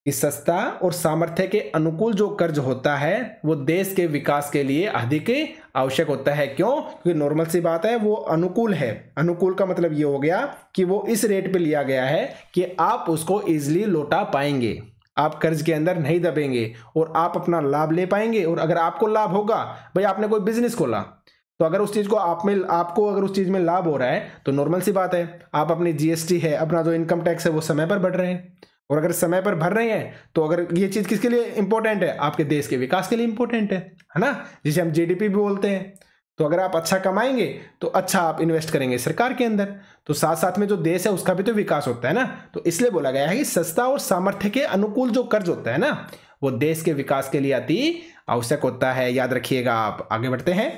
कि सस्ता और सामर्थ्य के अनुकूल जो कर्ज होता है वो देश के विकास के लिए अधिक आवश्यक होता है। क्यों? क्योंकि नॉर्मल सी बात है, वो अनुकूल है। अनुकूल का मतलब ये हो गया कि वो इस रेट पे लिया गया है कि आप उसको इजीली लौटा पाएंगे, आप कर्ज के अंदर नहीं दबेंगे और आप अपना लाभ ले पाएंगे। और अगर आपको लाभ होगा, भाई आपने कोई बिजनेस खोला, तो अगर उस चीज को आपको अगर उस चीज में लाभ हो रहा है तो नॉर्मल सी बात है, आप अपनी जीएसटी है, अपना जो इनकम टैक्स है वो समय पर भर रहे हैं। और अगर समय पर भर रहे हैं तो अगर ये चीज किसके लिए इंपॉर्टेंट है? आपके देश के विकास के लिए इंपॉर्टेंट है ना, जिसे हम जीडीपी भी बोलते हैं। तो अगर आप अच्छा कमाएंगे तो अच्छा आप इन्वेस्ट करेंगे सरकार के अंदर, तो साथ साथ में जो देश है उसका भी तो विकास होता है ना। तो इसलिए बोला गया है कि सस्ता और सामर्थ्य के अनुकूल जो कर्ज होता है ना वो देश के विकास के लिए अति आवश्यक होता है। याद रखिएगा आप। आगे बढ़ते हैं।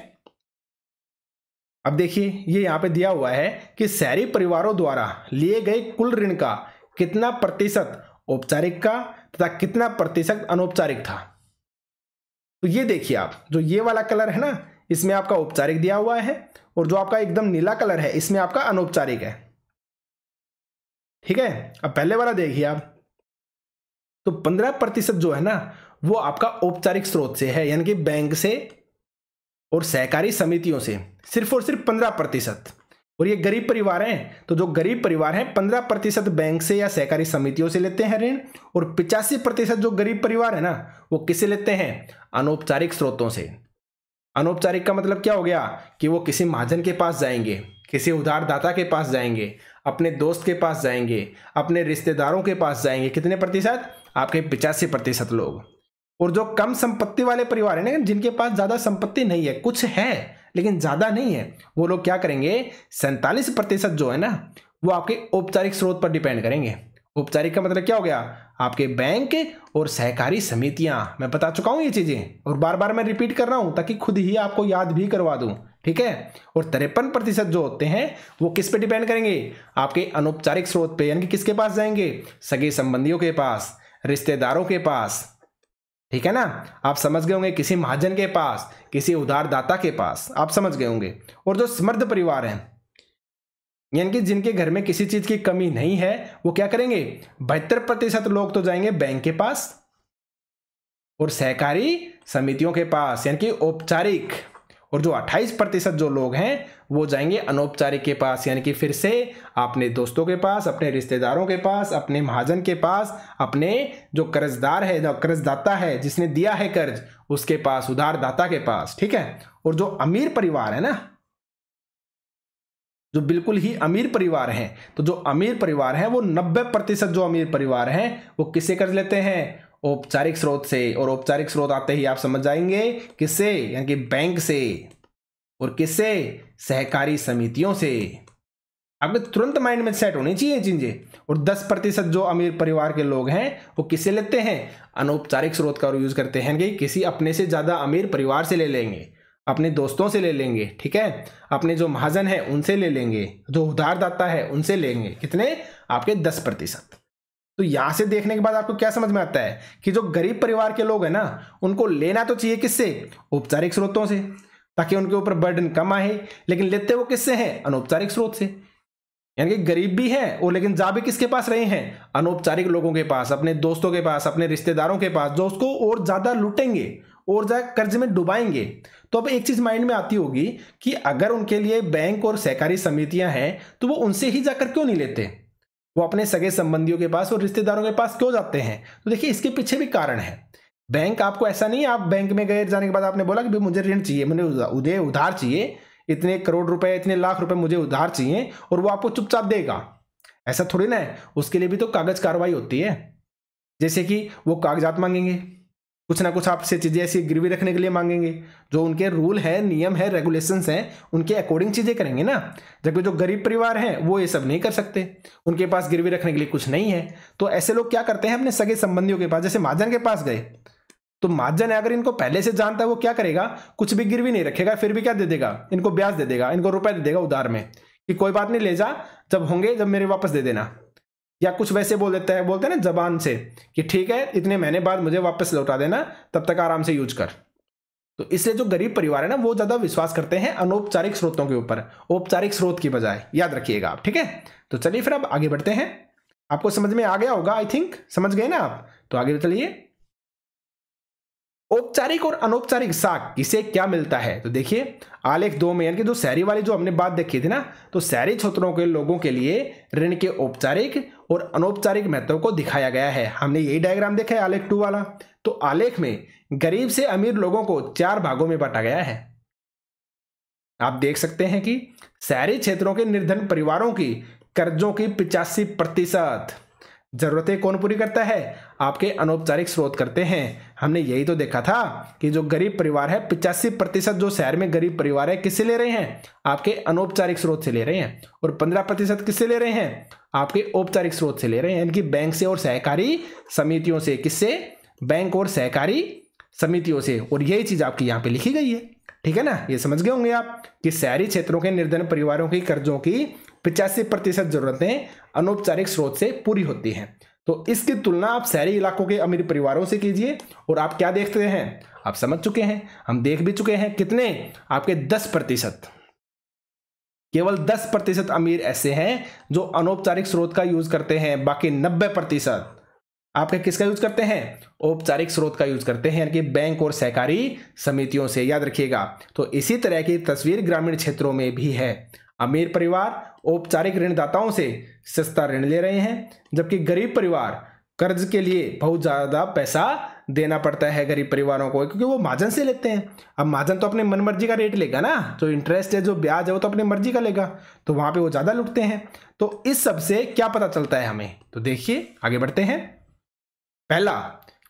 अब देखिए ये यहां पे दिया हुआ है कि शहरी परिवारों द्वारा लिए गए कुल ऋण का कितना प्रतिशत औपचारिक का तथा कितना प्रतिशत अनौपचारिक था। तो ये देखिए आप, जो ये वाला कलर है ना इसमें आपका औपचारिक दिया हुआ है और जो आपका एकदम नीला कलर है इसमें आपका अनौपचारिक है। ठीक है, अब पहले वाला देखिए आप, तो 15% जो है ना वो आपका औपचारिक स्रोत से है, यानी कि बैंक से और सहकारी समितियों से, सिर्फ और सिर्फ 15%। और ये गरीब परिवार हैं, तो जो गरीब परिवार हैं 15% बैंक से या सहकारी समितियों से लेते हैं ऋण, और 85% जो गरीब परिवार है ना वो किसे लेते हैं? अनौपचारिक स्रोतों से। अनौपचारिक का मतलब क्या हो गया कि वो किसी महाजन के पास जाएंगे, किसी उधारदाता के पास जाएंगे, अपने दोस्त के पास जाएंगे, अपने रिश्तेदारों के पास जाएंगे। कितने प्रतिशत? आपके 85% लोग। और जो कम संपत्ति वाले परिवार है ना, जिनके पास ज्यादा संपत्ति नहीं है, कुछ है लेकिन ज्यादा नहीं है, वो लोग क्या करेंगे? 47% जो है ना वो आपके औपचारिक स्रोत पर डिपेंड करेंगे। औपचारिक का मतलब क्या हो गया? आपके बैंक और सहकारी समितियां। मैं बता चुका हूं ये चीजें और बार बार मैं रिपीट कर रहा हूं ताकि खुद ही आपको याद भी करवा दूं। ठीक है, और 53% जो होते हैं वो किस पे डिपेंड करेंगे? आपके अनौपचारिक स्रोत पे, यानी कि किसके पास जाएंगे? सगे संबंधियों के पास, रिश्तेदारों के पास। ठीक है ना, आप समझ गए होंगे, किसी महाजन के पास, किसी उधारदाता के पास, आप समझ गए होंगे। और जो समृद्ध परिवार हैं, यानी कि जिनके घर में किसी चीज की कमी नहीं है, वो क्या करेंगे? 72% लोग तो जाएंगे बैंक के पास और सहकारी समितियों के पास, यानी कि औपचारिक। और जो 28% जो लोग हैं वो जाएंगे अनौपचारिक के पास, यानी कि फिर से अपने दोस्तों के पास, अपने रिश्तेदारों के पास, अपने महाजन के पास, अपने जो कर्जदार है, जो कर्जदाता है जिसने दिया है कर्ज, उसके पास, उधारदाता के पास, ठीक है। और जो अमीर परिवार है ना, जो बिल्कुल ही अमीर परिवार हैं, तो जो अमीर परिवार हैं वो 90% जो अमीर परिवार हैं वो किससे कर्ज लेते हैं? औपचारिक स्रोत से। और औपचारिक स्रोत आते ही आप समझ जाएंगे किससे, यानी कि बैंक से। और किससे? सहकारी समितियों से। आपके तुरंत माइंड में सेट होनी चाहिए चीजें। और 10% जो अमीर परिवार के लोग हैं वो किससे लेते हैं? अनौपचारिक स्रोत का यूज करते हैं, कि किसी अपने से ज्यादा अमीर परिवार से ले लेंगे, अपने दोस्तों से ले लेंगे, ठीक है, अपने जो महाजन है उनसे ले लेंगे, जो उधारदाता है उनसे लेंगे। कितने? आपके 10%। तो यहां से देखने के बाद आपको क्या समझ में आता है कि जो गरीब परिवार के लोग हैं ना, उनको लेना तो चाहिए किससे? औपचारिक स्रोतों से, ताकि उनके ऊपर बर्डन कम आए। लेकिन लेते वो किससे हैं? अनौपचारिक स्रोत से। यानी कि गरीब भी हैं और लेकिन जा भी किसके पास रहे हैं? अनौपचारिक लोगों के पास, अपने दोस्तों के पास, अपने रिश्तेदारों के पास, जो उसको और ज्यादा लूटेंगे और ज्यादा कर्ज में डुबाएंगे। तो अब एक चीज माइंड में आती होगी कि अगर उनके लिए बैंक और सहकारी समितियां हैं तो वो उनसे ही जाकर क्यों नहीं लेते? वो अपने सगे संबंधियों के पास और रिश्तेदारों के पास क्यों जाते हैं? तो देखिए इसके पीछे भी कारण है। बैंक आपको ऐसा नहीं है, आप बैंक में गए, जाने के बाद आपने बोला कि मुझे ऋण चाहिए, मुझे उधार चाहिए, इतने करोड़ रुपए, इतने लाख रुपए मुझे उधार चाहिए, और वो आपको चुपचाप देगा। ऐसा थोड़ी ना है, उसके लिए भी तो कागज कार्रवाई होती है। जैसे कि वो कागजात मांगेंगे, कुछ ना कुछ आपसे चीजें ऐसी गिरवी रखने के लिए मांगेंगे, जो उनके रूल है, नियम है, रेगुलेशंस हैं, उनके अकॉर्डिंग चीजें करेंगे ना। जबकि जो गरीब परिवार हैं वो ये सब नहीं कर सकते, उनके पास गिरवी रखने के लिए कुछ नहीं है। तो ऐसे लोग क्या करते हैं? अपने सगे संबंधियों के पास, जैसे महाजन के पास गए, तो महाजन अगर इनको पहले से जानता है वो क्या करेगा? कुछ भी गिरवी नहीं रखेगा, फिर भी क्या दे देगा? इनको ब्याज दे देगा, इनको रुपए दे देगा उधार में, कि कोई बात नहीं, ले जा, जब होंगे जब मेरे वापस दे देना। या कुछ वैसे बोल देता है, बोलते हैं ना जबान से कि ठीक है, इतने महीने बाद मुझे वापस लौटा देना, तब तक आराम से यूज कर। तो इसलिए जो गरीब परिवार है ना, वो ज्यादा विश्वास करते हैं अनौपचारिक स्रोतों के ऊपर, औपचारिक स्रोत की बजाय। याद रखिएगा आप, ठीक है। तो चलिए फिर अब आगे बढ़ते हैं। आपको समझ में आ गया होगा, आई थिंक समझ गए ना आप। तो आगे चलिए, औपचारिक और अनौपचारिक साख किसे क्या मिलता है? तो देखिए आलेख 2 में, यानी कि जो शहरी वाली जो हमने बात देखी थी ना, तो शहरी क्षेत्रों के लोगों के लिए ऋण के औपचारिक और अनौपचारिक महत्व को दिखाया गया है। हमने यही डायग्राम देखा है आलेख 2 वाला। तो आलेख में गरीब से अमीर लोगों को 4 भागों में बांटा गया है। आप देख सकते हैं कि शहरी क्षेत्रों के निर्धन परिवारों की कर्जों की 85% जरूरतें कौन पूरी करता है? आपके अनौपचारिक स्रोत करते हैं। हमने यही तो देखा था कि जो गरीब परिवार है, 85% जो शहर में गरीब परिवार है, किससे ले रहे हैं? आपके अनौपचारिक स्रोत से ले रहे हैं। और 15% किससे ले रहे हैं? आपके औपचारिक स्रोत से ले रहे हैं, इनकी बैंक से और सहकारी समितियों से। किससे? बैंक और सहकारी समितियों से। और यही चीज आपकी यहाँ पे लिखी गई है, ठीक है ना। ये समझ गए होंगे आप कि शहरी क्षेत्रों के निर्धन परिवारों की कर्जों की 85% जरूरतें अनौपचारिक स्रोत से पूरी होती हैं। तो इसकी तुलना आप शहरी इलाकों के अमीर परिवारों से कीजिए, और आप क्या देखते हैं? आप समझ चुके हैं, हम देख भी चुके हैं। कितने? आपके 10%। केवल 10% अमीर ऐसे हैं जो अनौपचारिक स्रोत का यूज करते हैं। बाकी 90% आपके किसका यूज करते हैं? औपचारिक स्रोत का यूज करते हैं, यानी कि बैंक और सहकारी समितियों से। याद रखिएगा। तो इसी तरह की तस्वीर ग्रामीण क्षेत्रों में भी है। अमीर परिवार औपचारिक ऋणदाताओं से सस्ता ऋण ले रहे हैं, जबकि गरीब परिवार कर्ज के लिए बहुत ज्यादा पैसा देना पड़ता है गरीब परिवारों को, क्योंकि वो महाजन से लेते हैं। अब महाजन तो अपने मनमर्जी का रेट लेगा ना, जो इंटरेस्ट है, जो ब्याज है, वो तो अपनी मर्जी का लेगा, तो वहां पे वो ज्यादा लुटते हैं। तो इस सब से क्या पता चलता है हमें? तो देखिए आगे बढ़ते हैं। पहला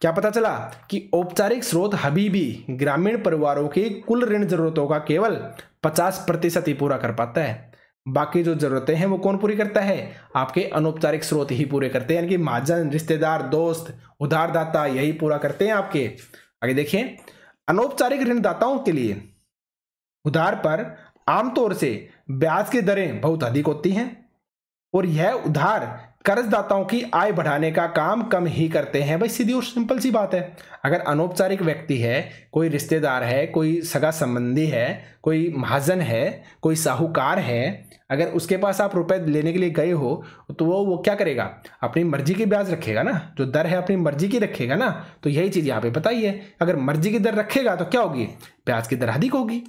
क्या पता चला कि औपचारिक स्रोत अभी भी ग्रामीण परिवारों की कुल ऋण जरूरतों का केवल 50% ही पूरा कर पाता है। बाकी जो जरूरतें हैं वो कौन पूरी करता है? आपके अनौपचारिक स्रोत ही पूरे करते हैं, यानी कि महाजन, रिश्तेदार, दोस्त, उधारदाता यही पूरा करते हैं आपके। आगे देखिए, अनौपचारिक ऋणदाताओं के लिए उधार पर आमतौर से ब्याज की दरें बहुत अधिक होती हैं, और यह उधार कर्जदाताओं की आय बढ़ाने का काम कम ही करते हैं। भाई सीधी और सिंपल सी बात है। अगर अनौपचारिक व्यक्ति है, कोई रिश्तेदार है, कोई सगा संबंधी है, कोई महाजन है, कोई साहूकार है, अगर उसके पास आप रुपए लेने के लिए गए हो तो वो क्या करेगा? अपनी मर्जी की ब्याज रखेगा ना, जो दर है अपनी मर्जी की रखेगा ना। तो यही चीज यहाँ पे बताइए, अगर मर्जी की दर रखेगा तो क्या होगी? ब्याज की दर अधिक होगी।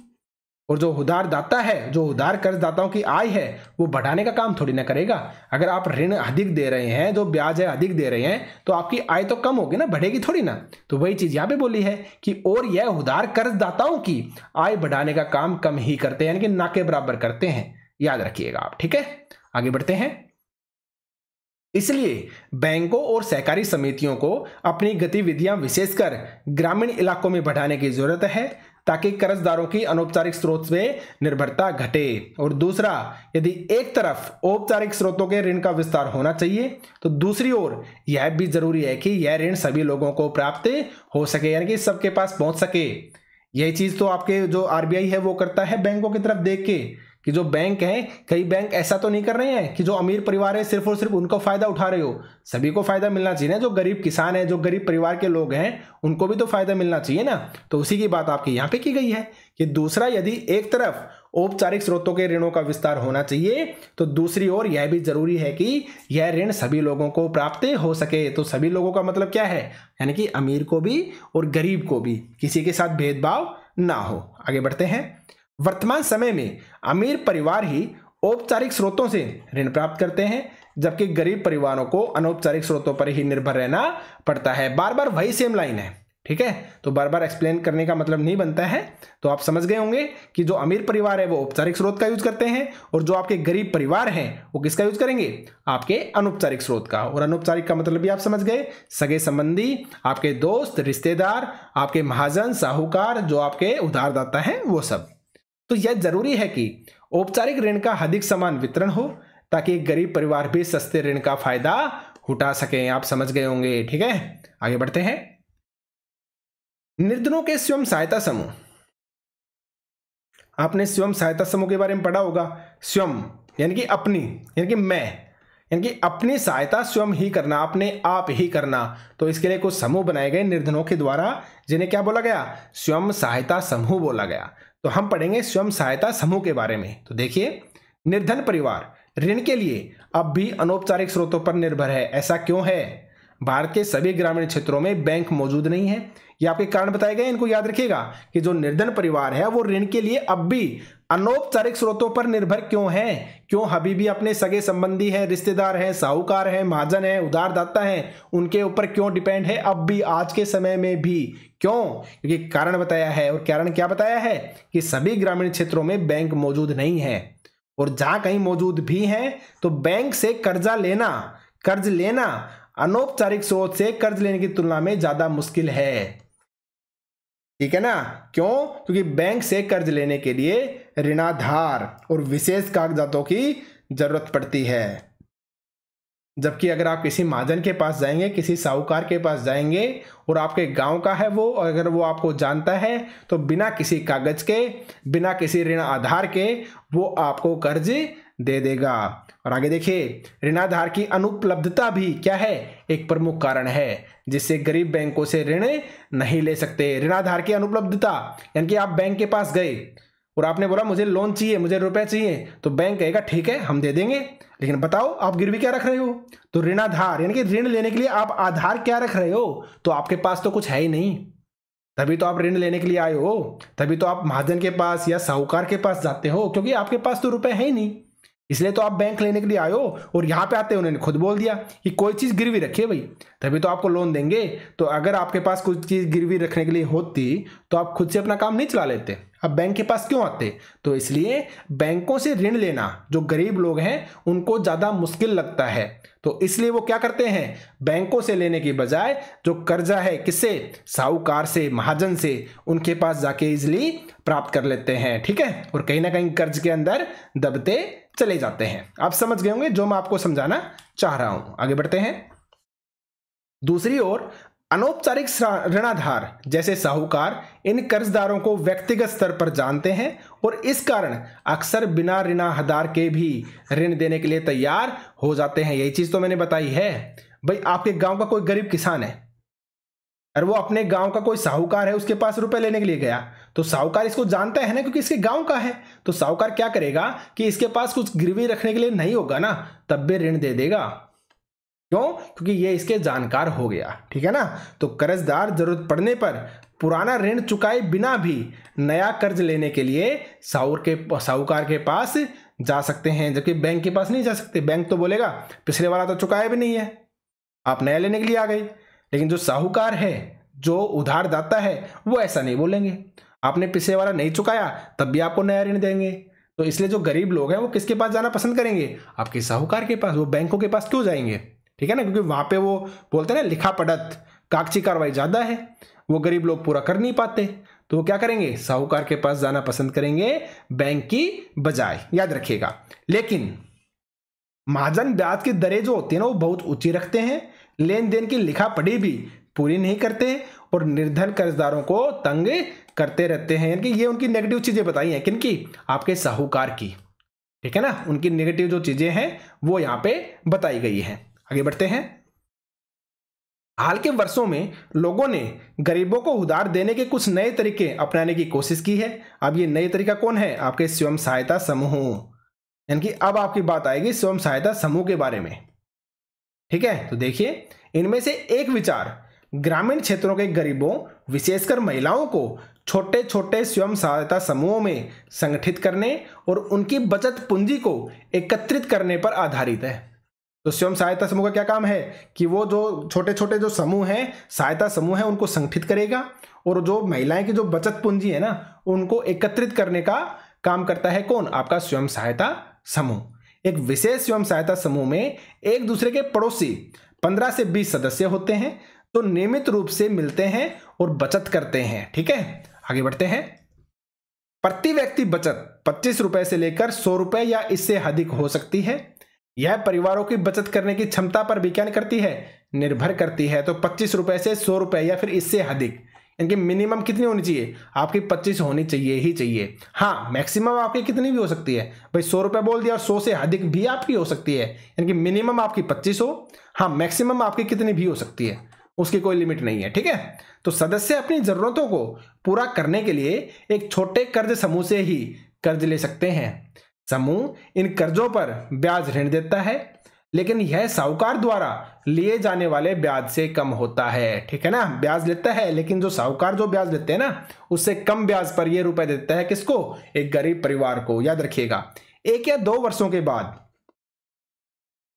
और जो उधारदाता है, जो उधार कर्जदाताओं की आय है, वो बढ़ाने का काम थोड़ी ना करेगा। अगर आप ऋण अधिक दे रहे हैं, जो ब्याज है अधिक दे रहे हैं, तो आपकी आय तो कम होगी ना, बढ़ेगी थोड़ी ना। तो वही चीज यहाँ पे बोली है कि और यह उधार कर्जदाताओं की आय बढ़ाने का काम कम ही करते हैं, यानी कि ना के बराबर करते हैं। याद रखिएगा आप, ठीक है। आगे बढ़ते हैं। इसलिए बैंकों और सहकारी समितियों को अपनी गतिविधियां विशेषकर ग्रामीण इलाकों में बढ़ाने की जरूरत है, ताकि कर्जदारों की अनौपचारिक स्रोत से निर्भरता घटे। और दूसरा, यदि एक तरफ औपचारिक स्रोतों के ऋण का विस्तार होना चाहिए, तो दूसरी ओर यह भी जरूरी है कि यह ऋण सभी लोगों को प्राप्त हो सके, यानी कि सबके पास पहुंच सके। यही चीज तो आपके जो आरबीआई है वो करता है बैंकों की तरफ देख के, कि जो बैंक हैं, कई बैंक ऐसा तो नहीं कर रहे हैं कि जो अमीर परिवार है सिर्फ और सिर्फ उनको फायदा उठा रहे हो। सभी को फायदा मिलना चाहिए ना, जो गरीब किसान है, जो गरीब परिवार के लोग हैं, उनको भी तो फायदा मिलना चाहिए ना। तो उसी की बात आपकी यहाँ पे की गई है कि दूसरा, यदि एक तरफ औपचारिक स्रोतों के ऋणों का विस्तार होना चाहिए, तो दूसरी ओर यह भी जरूरी है कि यह ऋण सभी लोगों को प्राप्त हो सके। तो सभी लोगों का मतलब क्या है, यानी कि अमीर को भी और गरीब को भी, किसी के साथ भेदभाव ना हो। आगे बढ़ते हैं। वर्तमान समय में अमीर परिवार ही औपचारिक स्रोतों से ऋण प्राप्त करते हैं, जबकि गरीब परिवारों को अनौपचारिक स्रोतों पर ही निर्भर रहना पड़ता है। बार बार वही सेम लाइन है, ठीक है। तो बार बार एक्सप्लेन करने का मतलब नहीं बनता है। तो आप समझ गए होंगे कि जो अमीर परिवार है वो औपचारिक स्रोत का यूज करते हैं, और जो आपके गरीब परिवार हैं वो किसका यूज करेंगे, आपके अनौपचारिक स्रोत का। और अनौपचारिक का मतलब भी आप समझ गए, सगे संबंधी, आपके दोस्त, रिश्तेदार, आपके महाजन, साहूकार, जो आपके उधारदाता हैं, वो सब। तो यह जरूरी है कि औपचारिक ऋण का अधिक समान वितरण हो, ताकि गरीब परिवार भी सस्ते ऋण का फायदा उठा सकें। आप समझ गए होंगे, ठीक है। आगे बढ़ते हैं। निर्धनों के स्वयं सहायता समूह। आपने स्वयं सहायता समूह के बारे में पढ़ा होगा। स्वयं यानी कि अपनी, यानी कि मैं, यानी कि अपनी सहायता स्वयं ही करना, अपने आप ही करना। तो इसके लिए कुछ समूह बनाए गए निर्धनों के द्वारा, जिन्हें क्या बोला गया, स्वयं सहायता समूह बोला गया। तो हम पढ़ेंगे स्वयं सहायता समूह के बारे में। तो देखिए, निर्धन परिवार ऋण के लिए अब भी अनौपचारिक स्रोतों पर निर्भर है। ऐसा क्यों है? भारत के सभी ग्रामीण क्षेत्रों में बैंक मौजूद नहीं है। ये आपके कारण बताए गए, इनको याद रखिएगा कि जो निर्धन परिवार है वो ऋण के लिए अब भी अनौपचारिक स्रोतों पर निर्भर क्यों है? क्यों अभी भी अपने सगे संबंधी हैं, रिश्तेदार हैं, साहूकार हैं, महाजन हैं, उधारदाता हैं, उनके ऊपर क्यों डिपेंड है अब भी, आज के समय में भी? क्यों? क्योंकि कारण बताया है। और कारण क्या बताया है कि सभी ग्रामीण क्षेत्रों में बैंक मौजूद नहीं है, और जहां कहीं मौजूद भी हैं तो बैंक से कर्ज लेना अनौपचारिक स्रोत से कर्ज लेने की तुलना में ज्यादा मुश्किल है, ठीक है ना। क्यों? क्योंकि बैंक से कर्ज लेने के लिए ऋणाधार और विशेष कागजातों की जरूरत पड़ती है। जबकि अगर आप किसी महाजन के पास जाएंगे, किसी साहूकार के पास जाएंगे, और आपके गांव का है वो, अगर वो आपको जानता है, तो बिना किसी कागज के, बिना किसी ऋण आधार के वो आपको कर्ज दे देगा। और आगे देखिए, ऋणाधार की अनुपलब्धता भी क्या है, एक प्रमुख कारण है जिससे गरीब बैंकों से ऋण नहीं ले सकते। ऋणाधार की अनुपलब्धता, यानी कि आप बैंक के पास गए और आपने बोला मुझे लोन चाहिए, मुझे रुपए चाहिए, तो बैंक कहेगा ठीक है हम दे देंगे, लेकिन बताओ आप गिरवी क्या रख रहे हो? तो ऋणाधार, यानी कि ऋण लेने के लिए आप आधार क्या रख रहे हो? तो आपके पास तो कुछ है ही नहीं, तभी तो आप ऋण लेने के लिए आए हो, तभी तो आप महाजन के पास या साहूकार के पास जाते हो, क्योंकि आपके पास तो रुपए है ही नहीं, इसलिए तो आप बैंक लेने के लिए आए हो। और यहाँ पे आते उन्होंने खुद बोल दिया कि कोई चीज़ गिरवी रखिए भाई, तभी तो आपको लोन देंगे। तो अगर आपके पास कुछ चीज़ गिरवी रखने के लिए होती तो आप खुद से अपना काम नहीं चला लेते, अब बैंक के पास क्यों आते? तो इसलिए बैंकों से ऋण लेना जो गरीब लोग हैं उनको ज़्यादा मुश्किल लगता है, तो इसलिए वो क्या करते हैं, बैंकों से लेने की बजाय जो कर्जा है किससे, साहूकार से, महाजन से, उनके पास जाके इजिली प्राप्त कर लेते हैं, ठीक है। और कहीं ना कहीं कर्ज के अंदर दबते चले जाते हैं। आप समझ गए होंगे जो मैं आपको समझाना चाह रहा हूं। आगे बढ़ते हैं। दूसरी ओर अनौपचारिक ऋणाधार जैसे साहूकार इन कर्जदारों को व्यक्तिगत स्तर पर जानते हैं और इस कारण अक्सर बिना ऋणाधार के भी ऋण देने के लिए तैयार हो जाते हैं। यही चीज तो मैंने बताई है भाई। आपके गांव का कोई गरीब किसान है और वो अपने गांव का कोई साहूकार है, उसके पास रुपए लेने के लिए गया, तो साहूकार इसको जानता है ना, क्योंकि इसके गांव का है, तो साहूकार क्या करेगा कि इसके पास कुछ गिरवी रखने के लिए नहीं होगा ना, तब भी ऋण दे देगा। क्यों? क्योंकि ये इसके जानकार हो गया, ठीक है ना। तो कर्जदार जरूरत पड़ने पर पुराना ऋण चुकाए बिना भी नया कर्ज लेने के लिए साहूकार के पास जा सकते हैं, जबकि बैंक के पास नहीं जा सकते। बैंक तो बोलेगा पिछले वाला तो चुकाया भी नहीं है, आप नया लेने के लिए आ गए। लेकिन जो साहूकार है, जो उधारदाता है, वो ऐसा नहीं बोलेंगे, आपने पिछले वाला नहीं चुकाया तब भी आपको नया ऋण देंगे। तो इसलिए जो गरीब लोग हैं वो किसके पास जाना पसंद करेंगे? आपके साहूकार के पास। वो बैंकों के पास क्यों जाएंगे? ठीक है ना, क्योंकि वहां पे वो बोलते हैं ना लिखा पढ़त, कागजी कार्रवाई ज्यादा है, वो गरीब लोग पूरा कर नहीं पाते, तो वो क्या करेंगे? साहूकार के पास जाना पसंद करेंगे बैंक की बजाय, याद रखिएगा। लेकिन महाजन ब्याज की दरें जो होती है ना वो बहुत ऊंची रखते हैं, लेन देन की लिखा पढ़ी भी पूरी नहीं करते और निर्धन कर्जदारों को तंग करते रहते हैं। यानी कि ये उनकी नेगेटिव चीजें बताई हैं, किनकी? आपके साहूकार की। ठीक है ना, उनकी नेगेटिव जो चीजें हैं वो यहां पे बताई गई हैं। आगे बढ़ते हैं। हाल के वर्षों में लोगों ने गरीबों को उधार देने के कुछ नए तरीके अपनाने की कोशिश की है। अब ये नए तरीका कौन है? आपके स्वयं सहायता समूह। यानी कि अब आपकी बात आएगी स्वयं सहायता समूह के बारे में। ठीक है, तो देखिए, इनमें से एक विचार ग्रामीण क्षेत्रों के गरीबों, विशेषकर महिलाओं को छोटे छोटे स्वयं सहायता समूहों में संगठित करने और उनकी बचत पूंजी को एकत्रित करने पर आधारित है। तो स्वयं सहायता समूह का क्या काम है कि वो जो छोटे छोटे जो समूह हैं, सहायता समूह हैं, उनको संगठित करेगा और जो महिलाएं की जो बचत पूंजी है ना, उनको एकत्रित करने का काम करता है कौन? आपका स्वयं सहायता समूह। एक विशेष स्वयं सहायता समूह में एक दूसरे के पड़ोसी 15 से 20 सदस्य होते हैं, तो नियमित रूप से मिलते हैं और बचत करते हैं। ठीक है, आगे बढ़ते हैं। प्रति व्यक्ति बचत 25 रुपए से लेकर 100 रुपए या इससे अधिक हो सकती है। यह परिवारों की बचत करने की क्षमता पर भी क्या करती है? निर्भर करती है। तो 25 रुपए से 100 रुपए या फिर इससे अधिक, यानी मिनिमम कितनी होनी चाहिए? आपकी 25 होनी चाहिए ही चाहिए। हाँ, मैक्सिमम आपकी कितनी भी हो सकती है भाई, 100 रुपए बोल दिया और 100 से अधिक भी आपकी हो सकती है, यानी कि मिनिमम आपकी 25 हो, हाँ मैक्सिमम आपकी कितनी भी हो सकती है, उसकी कोई लिमिट नहीं है। ठीक है, तो सदस्य अपनी जरूरतों को पूरा करने के लिए एक छोटे कर्ज समूह से ही कर्ज ले सकते हैं। समूह इन कर्जों पर ब्याज ऋण देता है, लेकिन यह साहूकार द्वारा लिए जाने वाले ब्याज से कम होता है। ठीक है ना, ब्याज लेता है लेकिन जो साहूकार जो ब्याज लेते हैं ना, उससे कम ब्याज पर यह रुपए देता है। किसको? एक गरीब परिवार को। याद रखिएगा, 1 या 2 वर्षों के बाद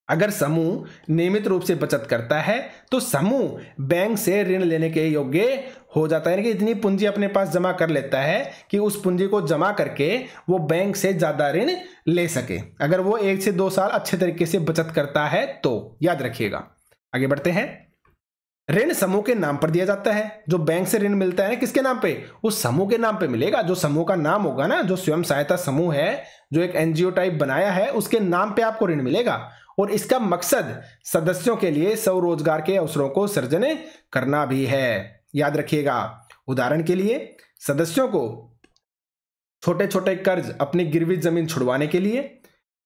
अगर समूह नियमित रूप से बचत करता है तो समूह बैंक से ऋण लेने के योग्य हो जाता है। यानी कि इतनी पूंजी अपने पास जमा कर लेता है कि उस पूंजी को जमा करके वो बैंक से ज्यादा ऋण ले सके, अगर वो 1 से 2 साल अच्छे तरीके से बचत करता है तो। याद रखिएगा, आगे बढ़ते हैं। ऋण समूह के नाम पर दिया जाता है। जो बैंक से ऋण मिलता है ना, किसके नाम पे? उस समूह के नाम पे मिलेगा। जो समूह का नाम होगा ना, जो स्वयं सहायता समूह है, जो एक एनजीओ टाइप बनाया है, उसके नाम पे आपको ऋण मिलेगा। और इसका मकसद सदस्यों के लिए स्वरोजगार के अवसरों को सृजन करना भी है। याद रखिएगा, उदाहरण के लिए सदस्यों को छोटे छोटे कर्ज अपनी गिरवी जमीन छुड़वाने के लिए,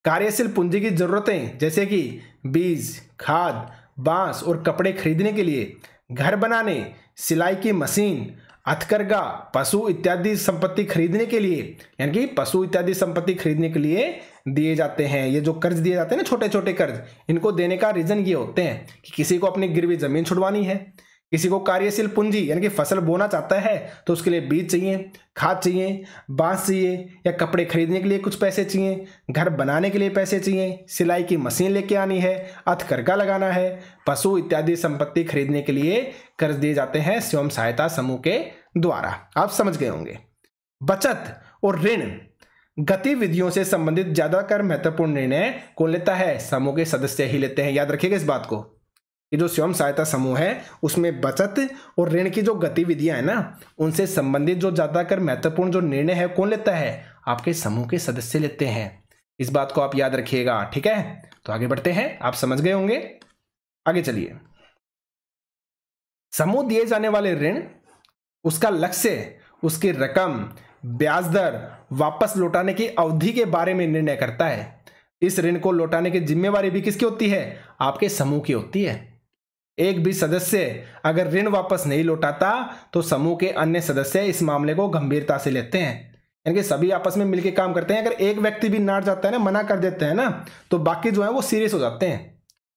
कार्यशील पूंजी की जरूरतें जैसे कि बीज, खाद, बांस और कपड़े खरीदने के लिए, घर बनाने, सिलाई की मशीन, हथकरघा, पशु इत्यादि संपत्ति खरीदने के लिए, यानी कि पशु इत्यादि संपत्ति खरीदने के लिए दिए जाते हैं। ये जो कर्ज दिए जाते हैं ना, छोटे छोटे कर्ज, इनको देने का रीजन ये होते हैं कि किसी को अपनी गिरवी जमीन छुड़वानी है, किसी को कार्यशील पूंजी यानी कि फसल बोना चाहता है तो उसके लिए बीज चाहिए, खाद चाहिए, बांस चाहिए, या कपड़े खरीदने के लिए कुछ पैसे चाहिए, घर बनाने के लिए पैसे चाहिए, सिलाई की मशीन लेके आनी है, हथकरघा लगाना है, पशु इत्यादि संपत्ति खरीदने के लिए कर्ज दिए जाते हैं स्वयं सहायता समूह के द्वारा। आप समझ गए होंगे। बचत और ऋण गतिविधियों से संबंधित ज्यादातर महत्वपूर्ण निर्णय कौन लेता है? समूह के सदस्य ही लेते हैं। याद रखिएगा इस बात को, ये जो स्वयं सहायता समूह है उसमें बचत और ऋण की जो गतिविधियां है ना, उनसे संबंधित जो ज्यादातर महत्वपूर्ण जो निर्णय है कौन लेता है? आपके समूह के सदस्य लेते हैं। इस बात को आप याद रखिएगा। ठीक है, तो आगे बढ़ते हैं। आप समझ गए होंगे, आगे चलिए। समूह दिए जाने वाले ऋण, उसका लक्ष्य, उसकी रकम, ब्याज दर, वापस लौटाने की अवधि के बारे में निर्णय करता है। इस ऋण को लौटाने की जिम्मेवारी भी किसकी होती है? आपके समूह की होती है। एक भी सदस्य अगर ऋण वापस नहीं लौटाता तो समूह के अन्य सदस्य इस मामले को गंभीरता से लेते हैं। यानी कि सभी आपस में मिलकर काम करते हैं। अगर एक व्यक्ति भी नाट जाता है ना, मना कर देते हैं ना, तो बाकी जो है वो सीरियस हो जाते हैं।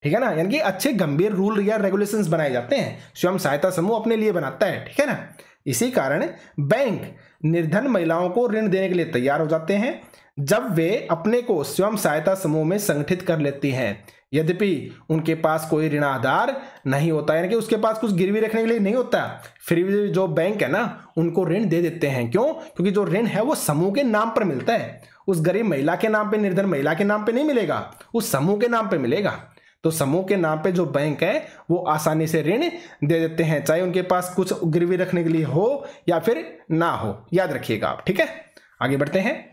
ठीक है ना, यानी कि अच्छे गंभीर रूल या रेगुलेशंस बनाए जाते हैं। स्वयं सहायता समूह अपने लिए बनाता है। ठीक है ना, इसी कारण बैंक निर्धन महिलाओं को ऋण देने के लिए तैयार हो जाते हैं जब वे अपने को स्वयं सहायता समूह में संगठित कर लेती हैं, यद्यपि उनके पास कोई ऋण आधार नहीं होता, यानी कि उसके पास कुछ गिरवी रखने के लिए नहीं होता, फिर भी जो बैंक है ना उनको ऋण दे देते हैं। क्यों? क्योंकि जो ऋण है वो समूह के नाम पर मिलता है, उस गरीब महिला के नाम पे, निर्धन महिला के नाम पे नहीं मिलेगा, उस समूह के नाम पे मिलेगा। तो समूह के नाम पे जो बैंक है वो आसानी से ऋण दे देते हैं, चाहे उनके पास कुछ गिरवी रखने के लिए हो या फिर ना हो, याद रखिएगा आप। ठीक है, आगे बढ़ते हैं।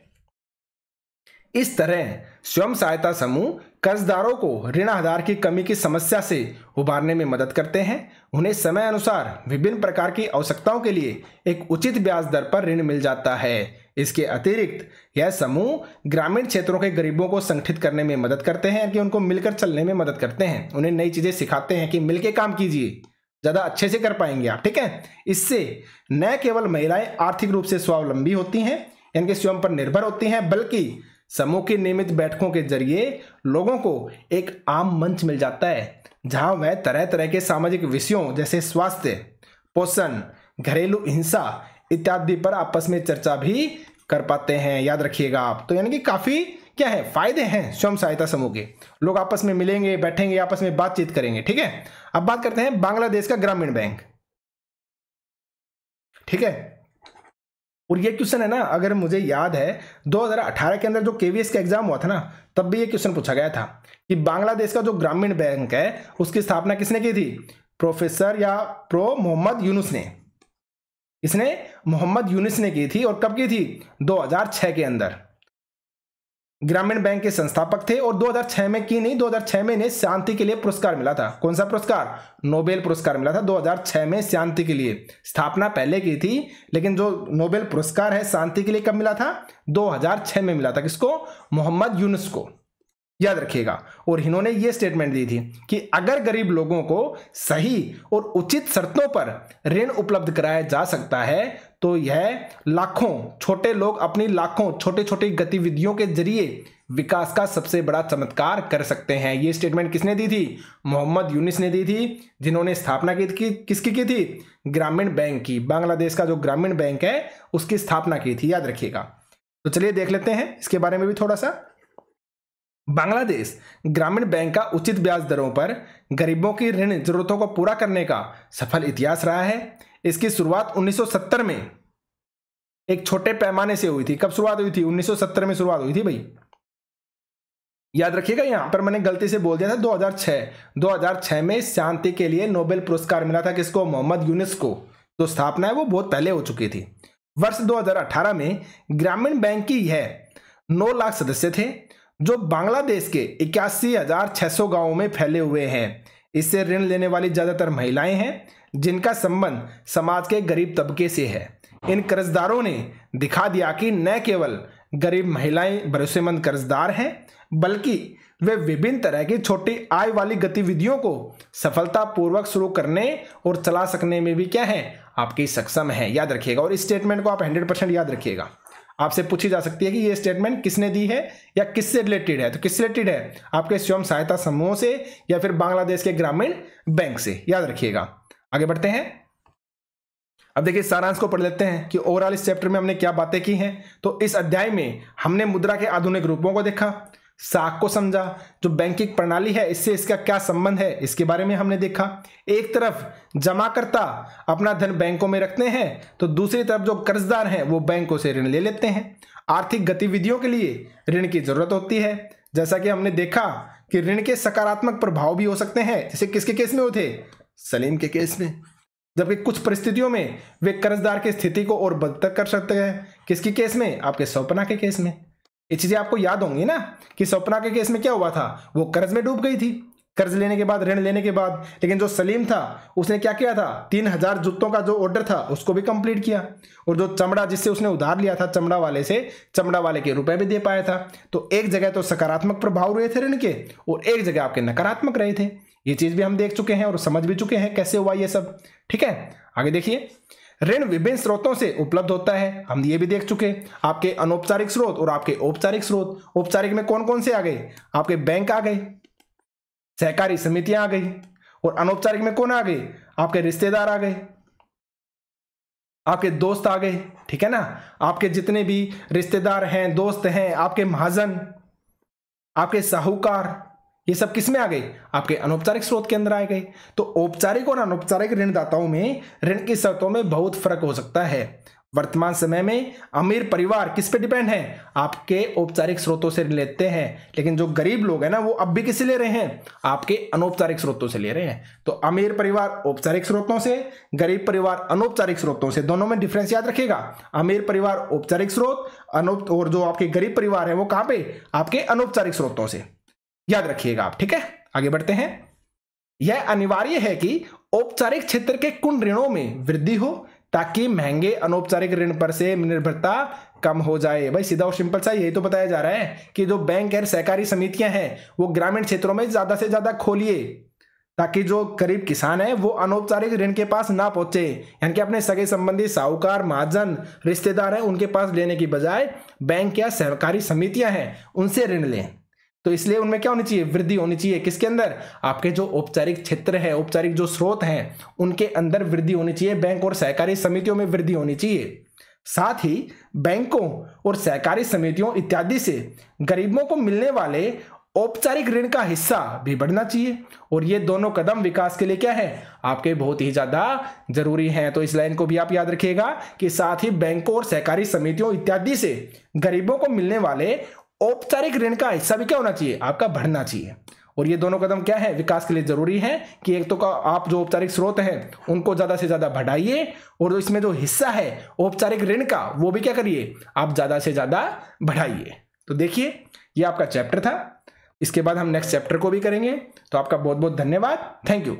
इस तरह स्वयं सहायता समूह कर्जदारों को ऋण आधार की कमी की समस्या से उबारने में मदद करते हैं। उन्हें समय अनुसार विभिन्न प्रकार की आवश्यकताओं के लिए एक उचित ब्याज दर पर ऋण मिल जाता है। इसके अतिरिक्त यह समूह ग्रामीण क्षेत्रों के गरीबों को संगठित करने में मदद करते हैं, कि उनको मिलकर चलने में मदद करते हैं, उन्हें नई चीजें सिखाते हैं कि मिलकर काम कीजिए, ज्यादा अच्छे से कर पाएंगे आप। ठीक है, इससे न केवल महिलाएं आर्थिक रूप से स्वावलंबी होती हैं, यानी कि स्वयं पर निर्भर होती हैं, बल्कि समूह की नियमित बैठकों के जरिए लोगों को एक आम मंच मिल जाता है जहां वह तरह तरह के सामाजिक विषयों जैसे स्वास्थ्य, पोषण, घरेलू हिंसा इत्यादि पर आपस में चर्चा भी कर पाते हैं, याद रखिएगा आप। तो यानी कि काफी क्या है, फायदे हैं स्वयं सहायता समूह के। लोग आपस में मिलेंगे, बैठेंगे, आपस में बातचीत करेंगे। ठीक है, अब बात करते हैं बांग्लादेश का ग्रामीण बैंक। ठीक है, और ये क्वेश्चन है ना, अगर मुझे याद है 2018 के अंदर जो केवीएस का एग्जाम हुआ था ना, तब भी ये क्वेश्चन पूछा गया था कि बांग्लादेश का जो ग्रामीण बैंक है उसकी स्थापना किसने की थी? प्रोफेसर या प्रो मोहम्मद यूनुस ने। इसने मोहम्मद यूनुस ने की थी, और कब की थी? 2006 के अंदर। ग्रामीण बैंक के संस्थापक थे, और 2006 में की नहीं, 2006 में इन्हें शांति के लिए पुरस्कार मिला था। कौन सा पुरस्कार? नोबेल पुरस्कार मिला था 2006 में शांति के लिए। स्थापना पहले की थी, लेकिन जो नोबेल पुरस्कार है शांति के लिए कब मिला था? 2006 में मिला था। किसको? मोहम्मद यूनुस को, याद रखिएगा। और इन्होंने ये स्टेटमेंट दी थी कि अगर गरीब लोगों को सही और उचित शर्तों पर ऋण उपलब्ध कराया जा सकता है तो यह लाखों छोटे लोग अपनी लाखों छोटे छोटे गतिविधियों के जरिए विकास का सबसे बड़ा चमत्कार कर सकते हैं। ये स्टेटमेंट किसने दी थी? मोहम्मद यूनुस ने दी थी, जिन्होंने स्थापना किसकी की थी? ग्रामीण बैंक की। बांग्लादेश का जो ग्रामीण बैंक है उसकी स्थापना की थी, याद रखिएगा। तो चलिए देख लेते हैं इसके बारे में भी थोड़ा सा। बांग्लादेश ग्रामीण बैंक का उचित ब्याज दरों पर गरीबों की ऋण जरूरतों को पूरा करने का सफल इतिहास रहा है। इसकी शुरुआत 1970 में एक छोटे पैमाने से हुई थी। कब शुरुआत हुई थी? 1970 में शुरुआत हुई थी भाई, याद रखिएगा। यहां पर मैंने गलती से बोल दिया था 2006 में शांति के लिए नोबेल पुरस्कार मिला था। किसको? मोहम्मद यूनुस को। जो स्थापना है वो बहुत पहले हो चुकी थी। वर्ष 2018 में ग्रामीण बैंक की यह 9 लाख सदस्य थे, जो बांग्लादेश के 81,600 गांवों में फैले हुए हैं। इससे ऋण लेने वाली ज्यादातर महिलाएं हैं, जिनका संबंध समाज के गरीब तबके से है। इन कर्जदारों ने दिखा दिया कि न केवल गरीब महिलाएं भरोसेमंद कर्जदार हैं, बल्कि वे विभिन्न तरह की छोटी आय वाली गतिविधियों को सफलतापूर्वक शुरू करने और चला सकने में भी क्या है? आपकी सक्षम है, याद रखिएगा। और इस स्टेटमेंट को आप 100% याद रखिएगा। आपसे पूछी जा सकती है कि ये स्टेटमेंट किसने दी है या किससे रिलेटेड है। तो किससे रिलेटेड है? आपके स्वयं सहायता समूह से या फिर बांग्लादेश के ग्रामीण बैंक से, याद रखिएगा। आगे बढ़ते हैं। अब देखिए सारांश को पढ़ लेते हैं कि ओवरऑल इस चैप्टर में हमने क्या बातें की हैं। तो इस अध्याय में हमने मुद्रा के आधुनिक रूपों को देखा, साख को समझा, जो बैंकिंग प्रणाली है इससे इसका क्या संबंध है इसके बारे में हमने देखा। एक तरफ जमाकर्ता अपना धन बैंकों में रखते हैं, तो दूसरी तरफ जो कर्जदार हैं वो बैंकों से ऋण ले लेते हैं। आर्थिक गतिविधियों के लिए ऋण की जरूरत होती है। जैसा कि हमने देखा कि ऋण के सकारात्मक प्रभाव भी हो सकते हैं, जैसे किसके केस में होते? सलीम के केस में। जबकि कुछ परिस्थितियों में वे कर्जदार की स्थिति को और बदतर कर सकते हैं। किसकी केस में? आपके स्वप्ना के केस में। ये चीजें आपको याद होंगी ना कि स्वप्ना के केस में क्या हुआ था? वो कर्ज में डूब गई थी, कर्ज लेने के बाद, ऋण लेने के बाद। लेकिन जो सलीम था उसने क्या किया था? 3000 जूतों का जो ऑर्डर था उसको भी कंप्लीट किया, और जो चमड़ा जिससे उसने उधार लिया था चमड़ा वाले से, चमड़ा वाले के रुपए भी दे पाया था। तो एक जगह तो सकारात्मक प्रभाव रहे थे ऋण के, और एक जगह आपके नकारात्मक रहे थे। ये चीज भी हम देख चुके हैं और समझ भी चुके हैं कैसे हुआ ये सब। ठीक है, आगे देखिए। ऋण विभिन्न स्रोतों से उपलब्ध होता है, हम ये भी देख चुके। आपके अनौपचारिक स्रोत और आपके औपचारिक स्रोत। औपचारिक में कौन कौन से आ गए? आपके बैंक आ गए, सहकारी समितियां आ गई। और अनौपचारिक में कौन आ गए? आपके रिश्तेदार आ गए। आपके दोस्त आ गए, ठीक है ना, आपके जितने भी रिश्तेदार हैं, दोस्त हैं, आपके महाजन, आपके साहूकार, ये सब किस में आ गए? आपके अनौपचारिक स्रोत के अंदर आ गए। तो औपचारिक और अनौपचारिक ऋणदाताओं में ऋण की शर्तों में बहुत फर्क हो सकता है। वर्तमान समय में अमीर परिवार किस पे डिपेंड है? आपके औपचारिक स्रोतों से लेते हैं, लेकिन जो गरीब लोग हैं ना, वो अब भी किससे ले रहे हैं? आपके अनौपचारिक स्रोतों से ले रहे हैं। तो अमीर परिवार औपचारिक स्रोतों से, गरीब परिवार अनौपचारिक स्रोतों से, दोनों में डिफरेंस याद रखिएगा। अमीर परिवार औपचारिक स्रोत, और जो आपके गरीब परिवार है वो कहां पे? आपके अनौपचारिक स्रोतों से, याद रखिएगा आप, ठीक है। आगे बढ़ते हैं। यह अनिवार्य है कि औपचारिक क्षेत्र के कुल ऋणों में वृद्धि हो ताकि महंगे अनौपचारिक ऋण पर से निर्भरता कम हो जाए। भाई सीधा और सिंपल सा यही तो बताया जा रहा है कि जो बैंक और सहकारी समितियां हैं वो ग्रामीण क्षेत्रों में ज्यादा से ज्यादा खोलिए, ताकि जो गरीब किसान है वो अनौपचारिक ऋण के पास ना पहुंचे, यानी कि अपने सगे संबंधी, साहूकार, महाजन, रिश्तेदार हैं, उनके पास लेने की बजाय बैंक या सहकारी समितियां हैं उनसे ऋण लें। तो इसलिए उनमें क्या होनी चाहिए? वृद्धि होनी चाहिए। किसके अंदर? आपके जो औपचारिक क्षेत्र है, औपचारिक जो स्रोत हैं, उनके अंदर वृद्धि होनी चाहिए। बैंक और सहकारी समितियों में वृद्धि होनी चाहिए। साथ ही बैंकों और सहकारी समितियों इत्यादि से गरीबों को मिलने वाले औपचारिक ऋण का हिस्सा भी बढ़ना चाहिए। और ये दोनों कदम विकास के लिए क्या है? आपके बहुत ही ज्यादा जरूरी हैं। तो इस लाइन को भी आप याद रखिएगा कि साथ ही बैंकों और सहकारी समितियों इत्यादि से गरीबों को मिलने वाले औपचारिक ऋण का हिस्सा भी क्या होना चाहिए? आपका बढ़ना चाहिए। और ये दोनों कदम क्या है? विकास के लिए जरूरी है कि एक तो का आप जो औपचारिक स्रोत हैं उनको ज्यादा से ज्यादा बढ़ाइए, और इसमें जो हिस्सा है औपचारिक ऋण का वो भी क्या करिए? आप ज्यादा से ज्यादा बढ़ाइए। तो देखिए ये आपका चैप्टर था। इसके बाद हम नेक्स्ट चैप्टर को भी करेंगे। तो आपका बहुत बहुत धन्यवाद। Thank you.